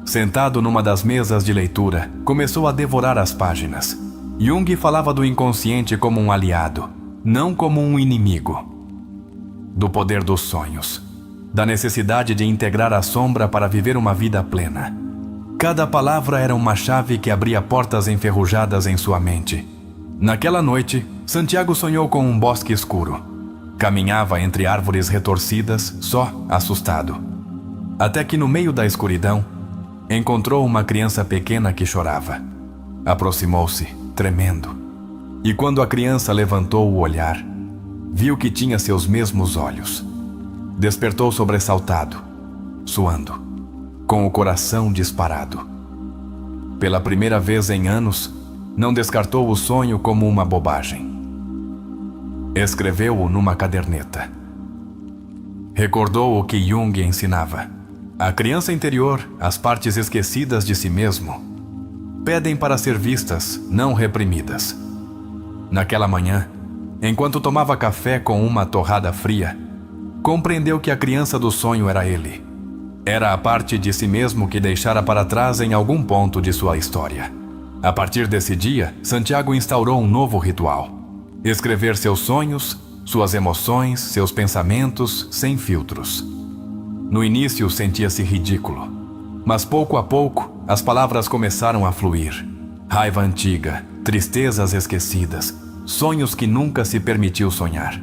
Sentado numa das mesas de leitura, começou a devorar as páginas. Jung falava do inconsciente como um aliado, não como um inimigo. Do poder dos sonhos, da necessidade de integrar a sombra para viver uma vida plena. Cada palavra era uma chave que abria portas enferrujadas em sua mente. Naquela noite, Santiago sonhou com um bosque escuro. Caminhava entre árvores retorcidas, só, assustado. Até que no meio da escuridão, encontrou uma criança pequena que chorava. Aproximou-se, tremendo. E quando a criança levantou o olhar, viu que tinha seus mesmos olhos. Despertou sobressaltado, suando, com o coração disparado. Pela primeira vez em anos, não descartou o sonho como uma bobagem. Escreveu-o numa caderneta. Recordou o que Jung ensinava. A criança interior, as partes esquecidas de si mesmo, pedem para ser vistas, não reprimidas. Naquela manhã, enquanto tomava café com uma torrada fria, compreendeu que a criança do sonho era ele. Era a parte de si mesmo que deixara para trás em algum ponto de sua história. A partir desse dia, Santiago instaurou um novo ritual: escrever seus sonhos, suas emoções, seus pensamentos, sem filtros. No início sentia-se ridículo, mas pouco a pouco as palavras começaram a fluir. Raiva antiga, tristezas esquecidas, sonhos que nunca se permitiu sonhar.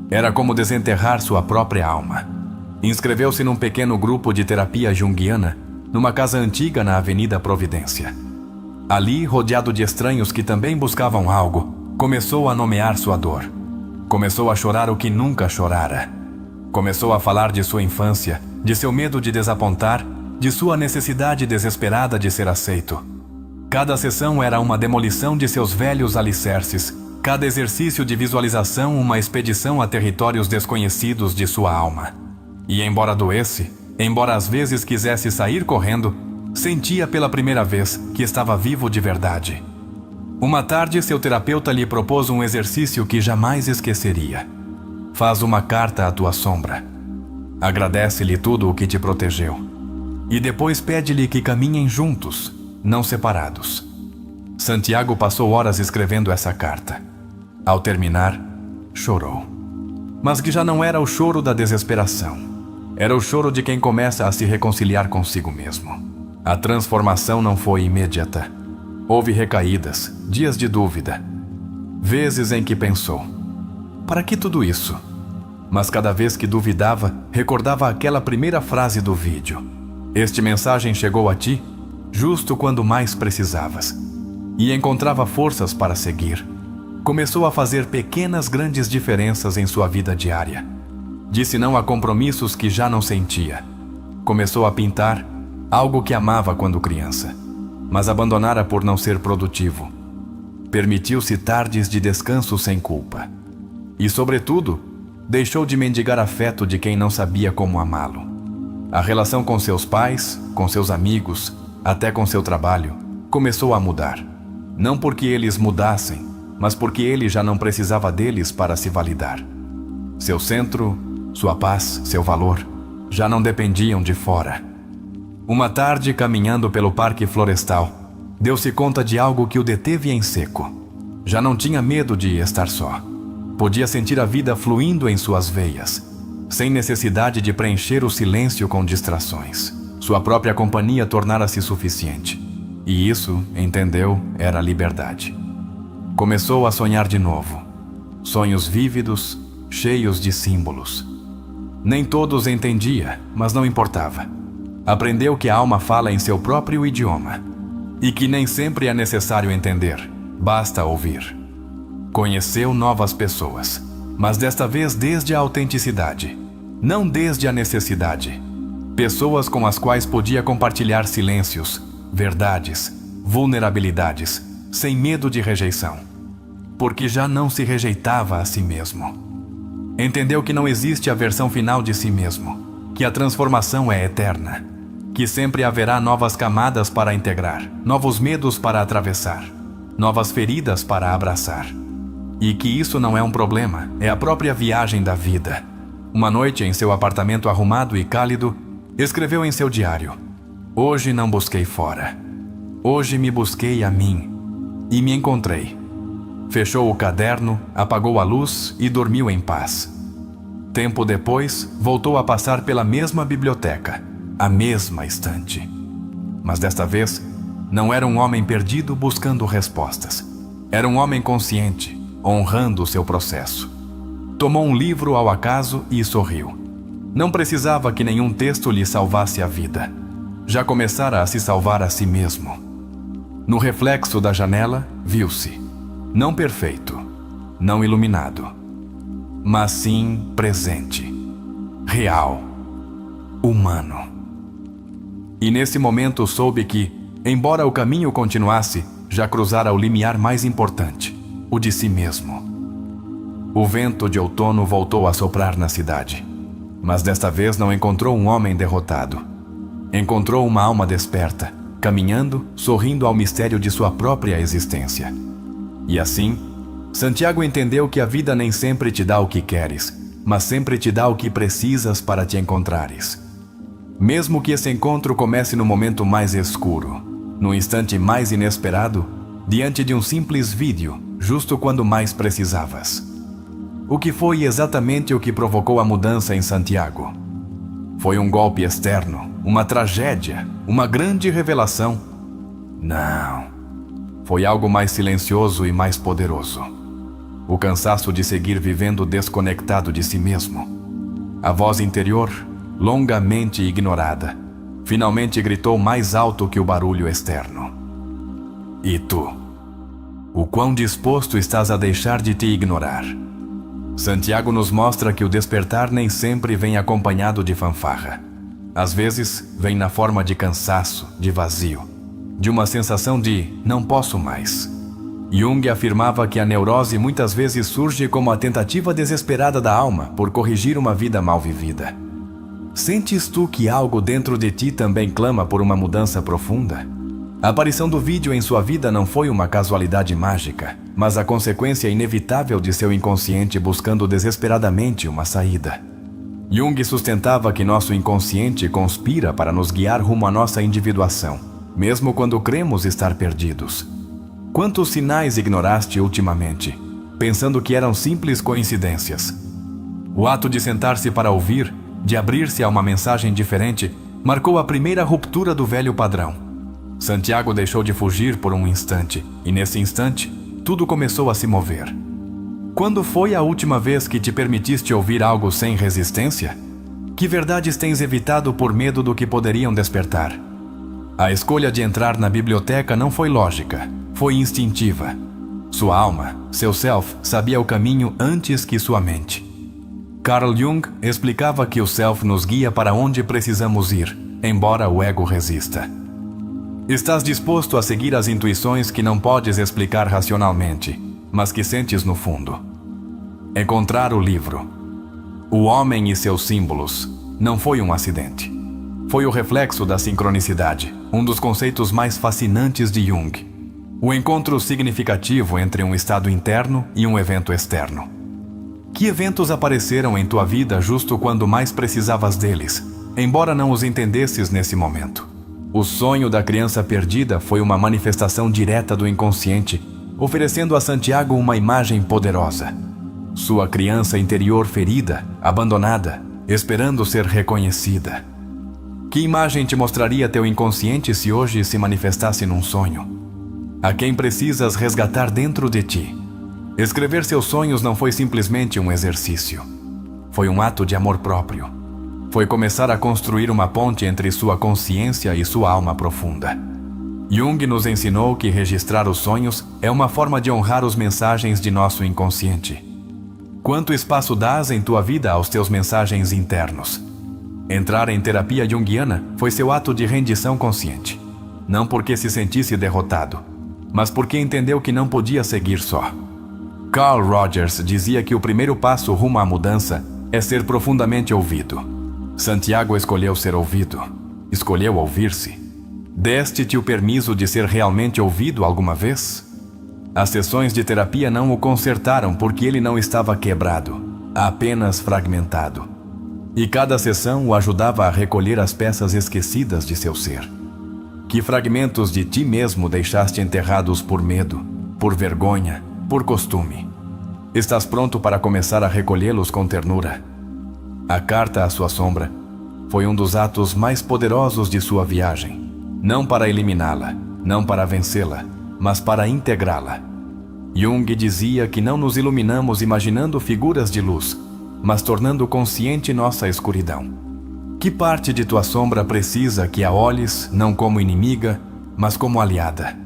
Era como desenterrar sua própria alma. Inscreveu-se num pequeno grupo de terapia junguiana, numa casa antiga na Avenida Providência. Ali, rodeado de estranhos que também buscavam algo, começou a nomear sua dor. Começou a chorar o que nunca chorara. Começou a falar de sua infância, de seu medo de desapontar, de sua necessidade desesperada de ser aceito. Cada sessão era uma demolição de seus velhos alicerces, cada exercício de visualização uma expedição a territórios desconhecidos de sua alma. E embora doesse, embora às vezes quisesse sair correndo, sentia pela primeira vez que estava vivo de verdade. Uma tarde, seu terapeuta lhe propôs um exercício que jamais esqueceria. Faz uma carta à tua sombra. Agradece-lhe tudo o que te protegeu. E depois pede-lhe que caminhem juntos, não separados. Santiago passou horas escrevendo essa carta. Ao terminar, chorou. Mas que já não era o choro da desesperação. Era o choro de quem começa a se reconciliar consigo mesmo. A transformação não foi imediata. Houve recaídas, dias de dúvida. Vezes em que pensou: para que tudo isso? Mas cada vez que duvidava, recordava aquela primeira frase do vídeo. Este mensagem chegou a ti justo quando mais precisavas. E encontrava forças para seguir. Começou a fazer pequenas grandes diferenças em sua vida diária. Disse não a compromissos que já não sentia. Começou a pintar, algo que amava quando criança, mas abandonara por não ser produtivo. Permitiu-se tardes de descanso sem culpa. E, sobretudo, deixou de mendigar afeto de quem não sabia como amá-lo. A relação com seus pais, com seus amigos, até com seu trabalho, começou a mudar. Não porque eles mudassem, mas porque ele já não precisava deles para se validar. Seu centro, sua paz, seu valor, já não dependiam de fora. Uma tarde, caminhando pelo parque florestal, deu-se conta de algo que o deteve em seco. Já não tinha medo de estar só. Podia sentir a vida fluindo em suas veias, sem necessidade de preencher o silêncio com distrações. Sua própria companhia tornara-se suficiente. E isso, entendeu, era liberdade. Começou a sonhar de novo. Sonhos vívidos, cheios de símbolos. Nem todos entendia, mas não importava. Aprendeu que a alma fala em seu próprio idioma. E que nem sempre é necessário entender, basta ouvir. Conheceu novas pessoas, mas desta vez desde a autenticidade, não desde a necessidade. Pessoas com as quais podia compartilhar silêncios, verdades, vulnerabilidades, sem medo de rejeição, porque já não se rejeitava a si mesmo. Entendeu que não existe a versão final de si mesmo, que a transformação é eterna, que sempre haverá novas camadas para integrar, novos medos para atravessar, novas feridas para abraçar. E que isso não é um problema, é a própria viagem da vida. Uma noite, em seu apartamento arrumado e cálido, escreveu em seu diário: "Hoje não busquei fora. Hoje me busquei a mim. E me encontrei." Fechou o caderno, apagou a luz e dormiu em paz. Tempo depois, voltou a passar pela mesma biblioteca, a mesma estante. Mas desta vez, não era um homem perdido buscando respostas. Era um homem consciente, honrando o seu processo. Tomou um livro ao acaso e sorriu. Não precisava que nenhum texto lhe salvasse a vida. Já começara a se salvar a si mesmo. No reflexo da janela, viu-se, não perfeito, não iluminado, mas sim presente, real, humano. E nesse momento soube que, embora o caminho continuasse, já cruzara o limiar mais importante, o de si mesmo. O vento de outono voltou a soprar na cidade, mas desta vez não encontrou um homem derrotado. Encontrou uma alma desperta, caminhando, sorrindo ao mistério de sua própria existência. E assim, Santiago entendeu que a vida nem sempre te dá o que queres, mas sempre te dá o que precisas para te encontrares. Mesmo que esse encontro comece no momento mais escuro, no instante mais inesperado, diante de um simples vídeo, justo quando mais precisavas. O que foi exatamente o que provocou a mudança em Santiago? Foi um golpe externo, uma tragédia, uma grande revelação? Não. Foi algo mais silencioso e mais poderoso. O cansaço de seguir vivendo desconectado de si mesmo. A voz interior, longamente ignorada, finalmente gritou mais alto que o barulho externo. E tu? O quão disposto estás a deixar de te ignorar? Santiago nos mostra que o despertar nem sempre vem acompanhado de fanfarra. Às vezes, vem na forma de cansaço, de vazio, de uma sensação de não posso mais. Jung afirmava que a neurose muitas vezes surge como a tentativa desesperada da alma por corrigir uma vida mal vivida. Sentes tu que algo dentro de ti também clama por uma mudança profunda? A aparição do vídeo em sua vida não foi uma casualidade mágica, mas a consequência inevitável de seu inconsciente buscando desesperadamente uma saída. Jung sustentava que nosso inconsciente conspira para nos guiar rumo à nossa individuação, mesmo quando cremos estar perdidos. Quantos sinais ignoraste ultimamente, pensando que eram simples coincidências? O ato de sentar-se para ouvir, de abrir-se a uma mensagem diferente, marcou a primeira ruptura do velho padrão. Santiago deixou de fugir por um instante, e nesse instante, tudo começou a se mover. Quando foi a última vez que te permitiste ouvir algo sem resistência? Que verdades tens evitado por medo do que poderiam despertar? A escolha de entrar na biblioteca não foi lógica, foi instintiva. Sua alma, seu self, sabia o caminho antes que sua mente. Carl Jung explicava que o self nos guia para onde precisamos ir, embora o ego resista. Estás disposto a seguir as intuições que não podes explicar racionalmente, mas que sentes no fundo. Encontrar o livro, O Homem e Seus Símbolos, não foi um acidente. Foi o reflexo da sincronicidade, um dos conceitos mais fascinantes de Jung. O encontro significativo entre um estado interno e um evento externo. Que eventos apareceram em tua vida justo quando mais precisavas deles, embora não os entendesses nesse momento? O sonho da criança perdida foi uma manifestação direta do inconsciente, oferecendo a Santiago uma imagem poderosa. Sua criança interior ferida, abandonada, esperando ser reconhecida. Que imagem te mostraria teu inconsciente se hoje se manifestasse num sonho? A quem precisas resgatar dentro de ti? Escrever seus sonhos não foi simplesmente um exercício. Foi um ato de amor próprio. Foi começar a construir uma ponte entre sua consciência e sua alma profunda. Jung nos ensinou que registrar os sonhos é uma forma de honrar as mensagens de nosso inconsciente. Quanto espaço dás em tua vida aos teus mensagens internos? Entrar em terapia junguiana foi seu ato de rendição consciente. Não porque se sentisse derrotado, mas porque entendeu que não podia seguir só. Carl Rogers dizia que o primeiro passo rumo à mudança é ser profundamente ouvido. Santiago escolheu ser ouvido. Escolheu ouvir-se. Deste-te o permisso de ser realmente ouvido alguma vez? As sessões de terapia não o consertaram porque ele não estava quebrado, apenas fragmentado. E cada sessão o ajudava a recolher as peças esquecidas de seu ser. Que fragmentos de ti mesmo deixaste enterrados por medo, por vergonha, por costume? Estás pronto para começar a recolhê-los com ternura? A carta à sua sombra foi um dos atos mais poderosos de sua viagem. Não para eliminá-la, não para vencê-la, mas para integrá-la. Jung dizia que não nos iluminamos imaginando figuras de luz, mas tornando consciente nossa escuridão. Que parte de tua sombra precisa que a olhes não como inimiga, mas como aliada?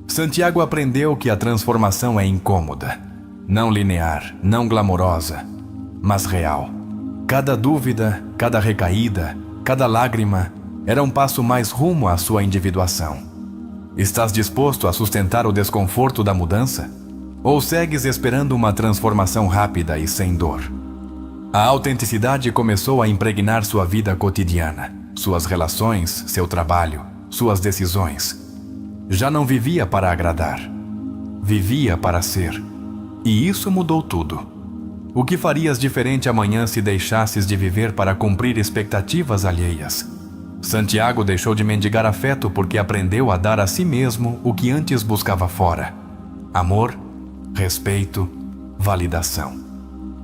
Santiago aprendeu que a transformação é incômoda, não linear, não glamourosa, mas real. Cada dúvida, cada recaída, cada lágrima era um passo mais rumo à sua individuação. Estás disposto a sustentar o desconforto da mudança? Ou segues esperando uma transformação rápida e sem dor? A autenticidade começou a impregnar sua vida cotidiana, suas relações, seu trabalho, suas decisões. Já não vivia para agradar. Vivia para ser. E isso mudou tudo. O que farias diferente amanhã se deixasses de viver para cumprir expectativas alheias? Santiago deixou de mendigar afeto porque aprendeu a dar a si mesmo o que antes buscava fora: amor, respeito, validação.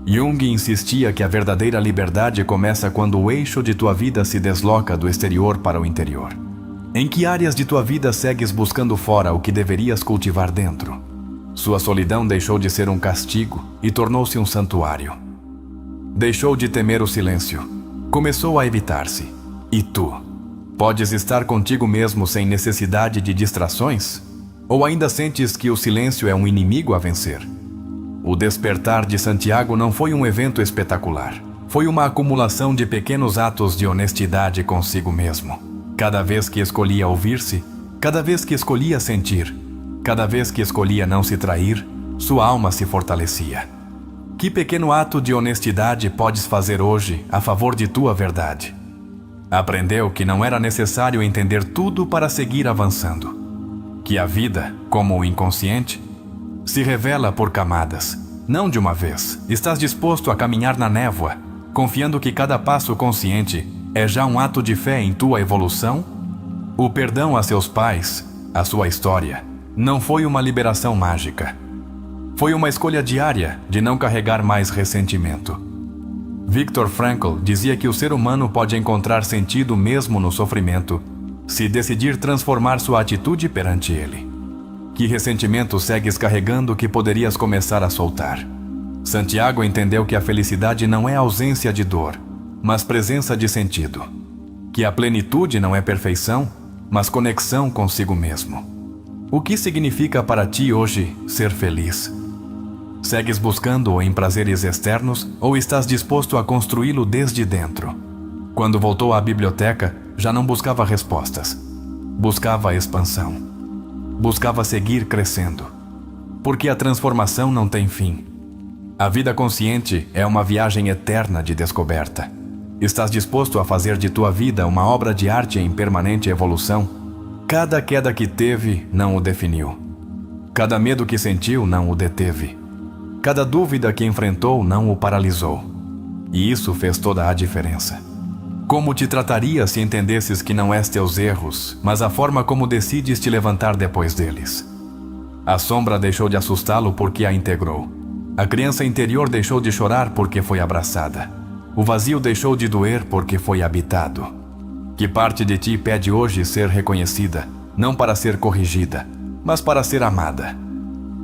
Jung insistia que a verdadeira liberdade começa quando o eixo de tua vida se desloca do exterior para o interior. Em que áreas de tua vida segues buscando fora o que deverias cultivar dentro? Sua solidão deixou de ser um castigo e tornou-se um santuário. Deixou de temer o silêncio. Começou a evitar-se. E tu? Podes estar contigo mesmo sem necessidade de distrações? Ou ainda sentes que o silêncio é um inimigo a vencer? O despertar de Santiago não foi um evento espetacular. Foi uma acumulação de pequenos atos de honestidade consigo mesmo. Cada vez que escolhia ouvir-se, cada vez que escolhia sentir, cada vez que escolhia não se trair, sua alma se fortalecia. Que pequeno ato de honestidade podes fazer hoje a favor de tua verdade? Aprendeu que não era necessário entender tudo para seguir avançando. Que a vida, como o inconsciente, se revela por camadas, não de uma vez. Estás disposto a caminhar na névoa, confiando que cada passo consciente é já um ato de fé em tua evolução? O perdão a seus pais, a sua história, não foi uma liberação mágica. Foi uma escolha diária de não carregar mais ressentimento. Viktor Frankl dizia que o ser humano pode encontrar sentido mesmo no sofrimento, se decidir transformar sua atitude perante ele. Que ressentimento segues carregando que poderias começar a soltar? Santiago entendeu que a felicidade não é ausência de dor, mas presença de sentido. Que a plenitude não é perfeição, mas conexão consigo mesmo. O que significa para ti hoje ser feliz? Segues buscando-o em prazeres externos ou estás disposto a construí-lo desde dentro? Quando voltou à biblioteca, já não buscava respostas. Buscava a expansão. Buscava seguir crescendo. Porque a transformação não tem fim. A vida consciente é uma viagem eterna de descoberta. Estás disposto a fazer de tua vida uma obra de arte em permanente evolução? Cada queda que teve não o definiu. Cada medo que sentiu não o deteve. Cada dúvida que enfrentou não o paralisou. E isso fez toda a diferença. Como te trataria se entendesses que não és teus erros, mas a forma como decides te levantar depois deles? A sombra deixou de assustá-lo porque a integrou. A criança interior deixou de chorar porque foi abraçada. O vazio deixou de doer porque foi habitado. Que parte de ti pede hoje ser reconhecida, não para ser corrigida, mas para ser amada?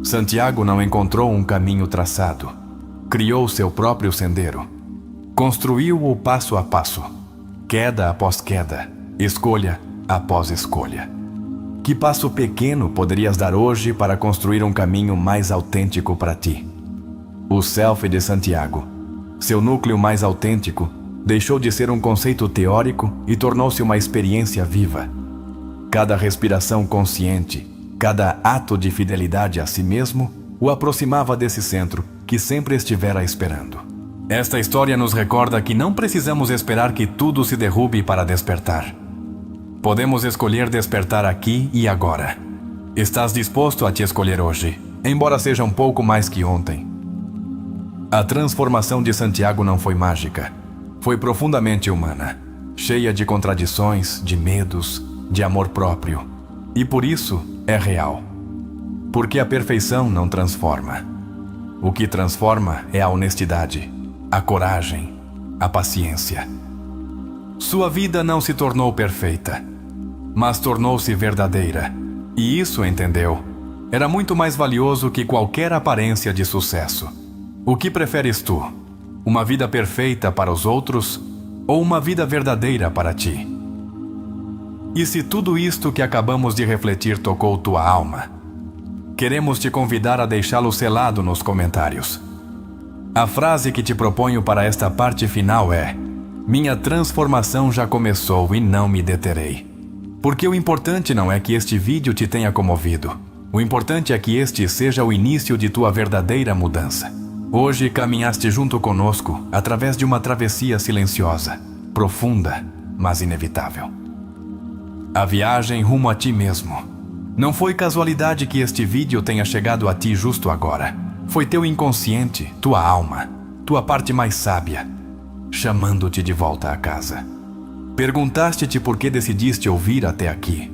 Santiago não encontrou um caminho traçado. Criou seu próprio sendeiro. Construiu-o passo a passo, queda após queda, escolha após escolha. Que passo pequeno poderias dar hoje para construir um caminho mais autêntico para ti? O Self de Santiago, seu núcleo mais autêntico, deixou de ser um conceito teórico e tornou-se uma experiência viva. Cada respiração consciente, Cada ato de fidelidade a si mesmo o aproximava desse centro que sempre estivera esperando. Esta história nos recorda que não precisamos esperar que tudo se derrube para despertar. Podemos escolher despertar aqui e agora. Estás disposto a te escolher hoje, embora seja um pouco mais que ontem? A transformação de Santiago não foi mágica. Foi profundamente humana, cheia de contradições, de medos, de amor próprio. E por isso é real. Porque a perfeição não transforma. O que transforma é a honestidade, a coragem, a paciência. Sua vida não se tornou perfeita, mas tornou-se verdadeira. E isso, entendeu, era muito mais valioso que qualquer aparência de sucesso. O que preferes tu? Uma vida perfeita para os outros ou uma vida verdadeira para ti? E se tudo isto que acabamos de refletir tocou tua alma, queremos te convidar a deixá-lo selado nos comentários. A frase que te proponho para esta parte final é: minha transformação já começou e não me deterei. Porque o importante não é que este vídeo te tenha comovido. O importante é que este seja o início de tua verdadeira mudança. Hoje caminhaste junto conosco através de uma travessia silenciosa, profunda, mas inevitável. A viagem rumo a ti mesmo. Não foi casualidade que este vídeo tenha chegado a ti justo agora. Foi teu inconsciente, tua alma, tua parte mais sábia, chamando-te de volta a casa. Perguntaste-te por que decidiste ouvir até aqui.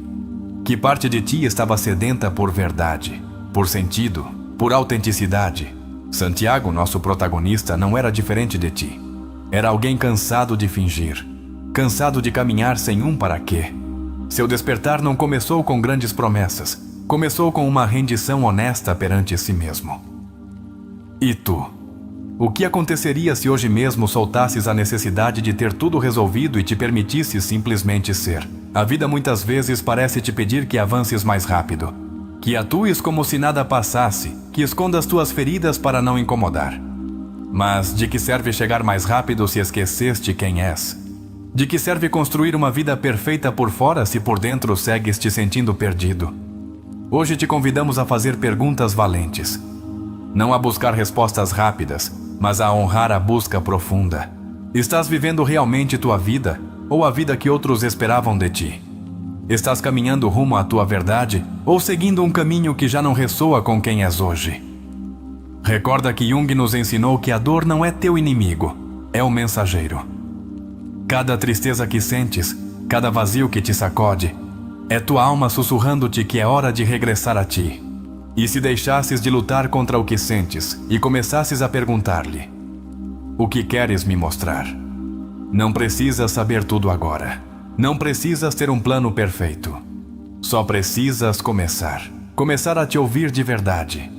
Que parte de ti estava sedenta por verdade, por sentido, por autenticidade? Santiago, nosso protagonista, não era diferente de ti. Era alguém cansado de fingir, cansado de caminhar sem um para quê. Seu despertar não começou com grandes promessas, começou com uma rendição honesta perante si mesmo. E tu? O que aconteceria se hoje mesmo soltasses a necessidade de ter tudo resolvido e te permitisses simplesmente ser? A vida muitas vezes parece te pedir que avances mais rápido, que atues como se nada passasse, que escondas tuas feridas para não incomodar. Mas de que serve chegar mais rápido se esqueceste quem és? De que serve construir uma vida perfeita por fora se por dentro segues te sentindo perdido? Hoje te convidamos a fazer perguntas valentes. Não a buscar respostas rápidas, mas a honrar a busca profunda. Estás vivendo realmente tua vida ou a vida que outros esperavam de ti? Estás caminhando rumo à tua verdade ou seguindo um caminho que já não ressoa com quem és hoje? Recorda que Jung nos ensinou que a dor não é teu inimigo, é o mensageiro. Cada tristeza que sentes, cada vazio que te sacode, é tua alma sussurrando-te que é hora de regressar a ti. E se deixasses de lutar contra o que sentes e começasses a perguntar-lhe: o que queres me mostrar? Não precisas saber tudo agora. Não precisas ter um plano perfeito. Só precisas começar. Começar a te ouvir de verdade.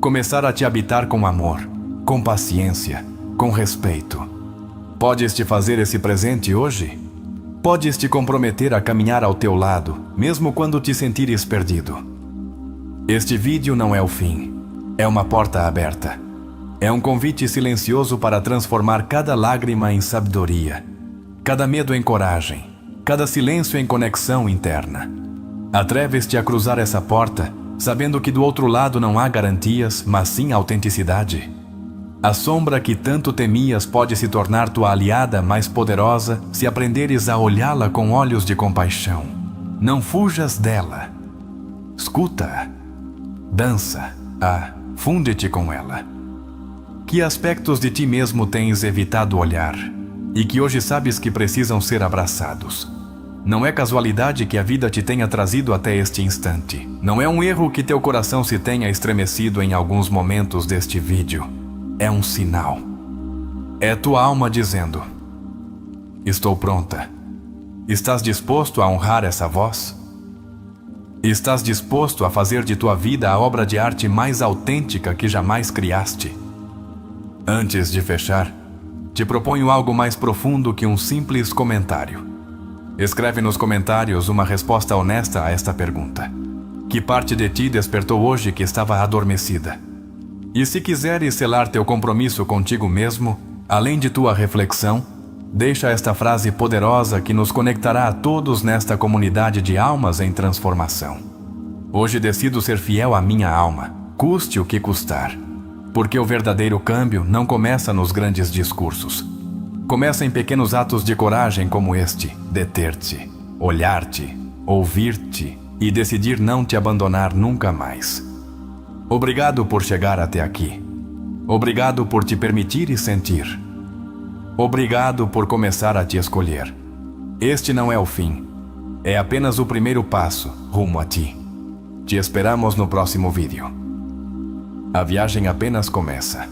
Começar a te habitar com amor, com paciência, com respeito. Podes te fazer esse presente hoje? Podes te comprometer a caminhar ao teu lado, mesmo quando te sentires perdido. Este vídeo não é o fim. É uma porta aberta. É um convite silencioso para transformar cada lágrima em sabedoria, cada medo em coragem, cada silêncio em conexão interna. Atreves-te a cruzar essa porta, sabendo que do outro lado não há garantias, mas sim autenticidade. A sombra que tanto temias pode se tornar tua aliada mais poderosa se aprenderes a olhá-la com olhos de compaixão. Não fujas dela. Escuta-a. Dança-a. Funde-te com ela. Que aspectos de ti mesmo tens evitado olhar e que hoje sabes que precisam ser abraçados? Não é casualidade que a vida te tenha trazido até este instante. Não é um erro que teu coração se tenha estremecido em alguns momentos deste vídeo. É um sinal. É tua alma dizendo: estou pronta. Estás disposto a honrar essa voz? Estás disposto a fazer de tua vida a obra de arte mais autêntica que jamais criaste? Antes de fechar, te proponho algo mais profundo que um simples comentário. Escreve nos comentários uma resposta honesta a esta pergunta. Que parte de ti despertou hoje que estava adormecida? E se quiseres selar teu compromisso contigo mesmo, além de tua reflexão, deixa esta frase poderosa que nos conectará a todos nesta comunidade de almas em transformação. Hoje decido ser fiel à minha alma, custe o que custar. Porque o verdadeiro câmbio não começa nos grandes discursos. Começa em pequenos atos de coragem como este: deter-te, olhar-te, ouvir-te e decidir não te abandonar nunca mais. Obrigado por chegar até aqui. Obrigado por te permitir e sentir. Obrigado por começar a te escolher. Este não é o fim. É apenas o primeiro passo rumo a ti. Te esperamos no próximo vídeo. A viagem apenas começa.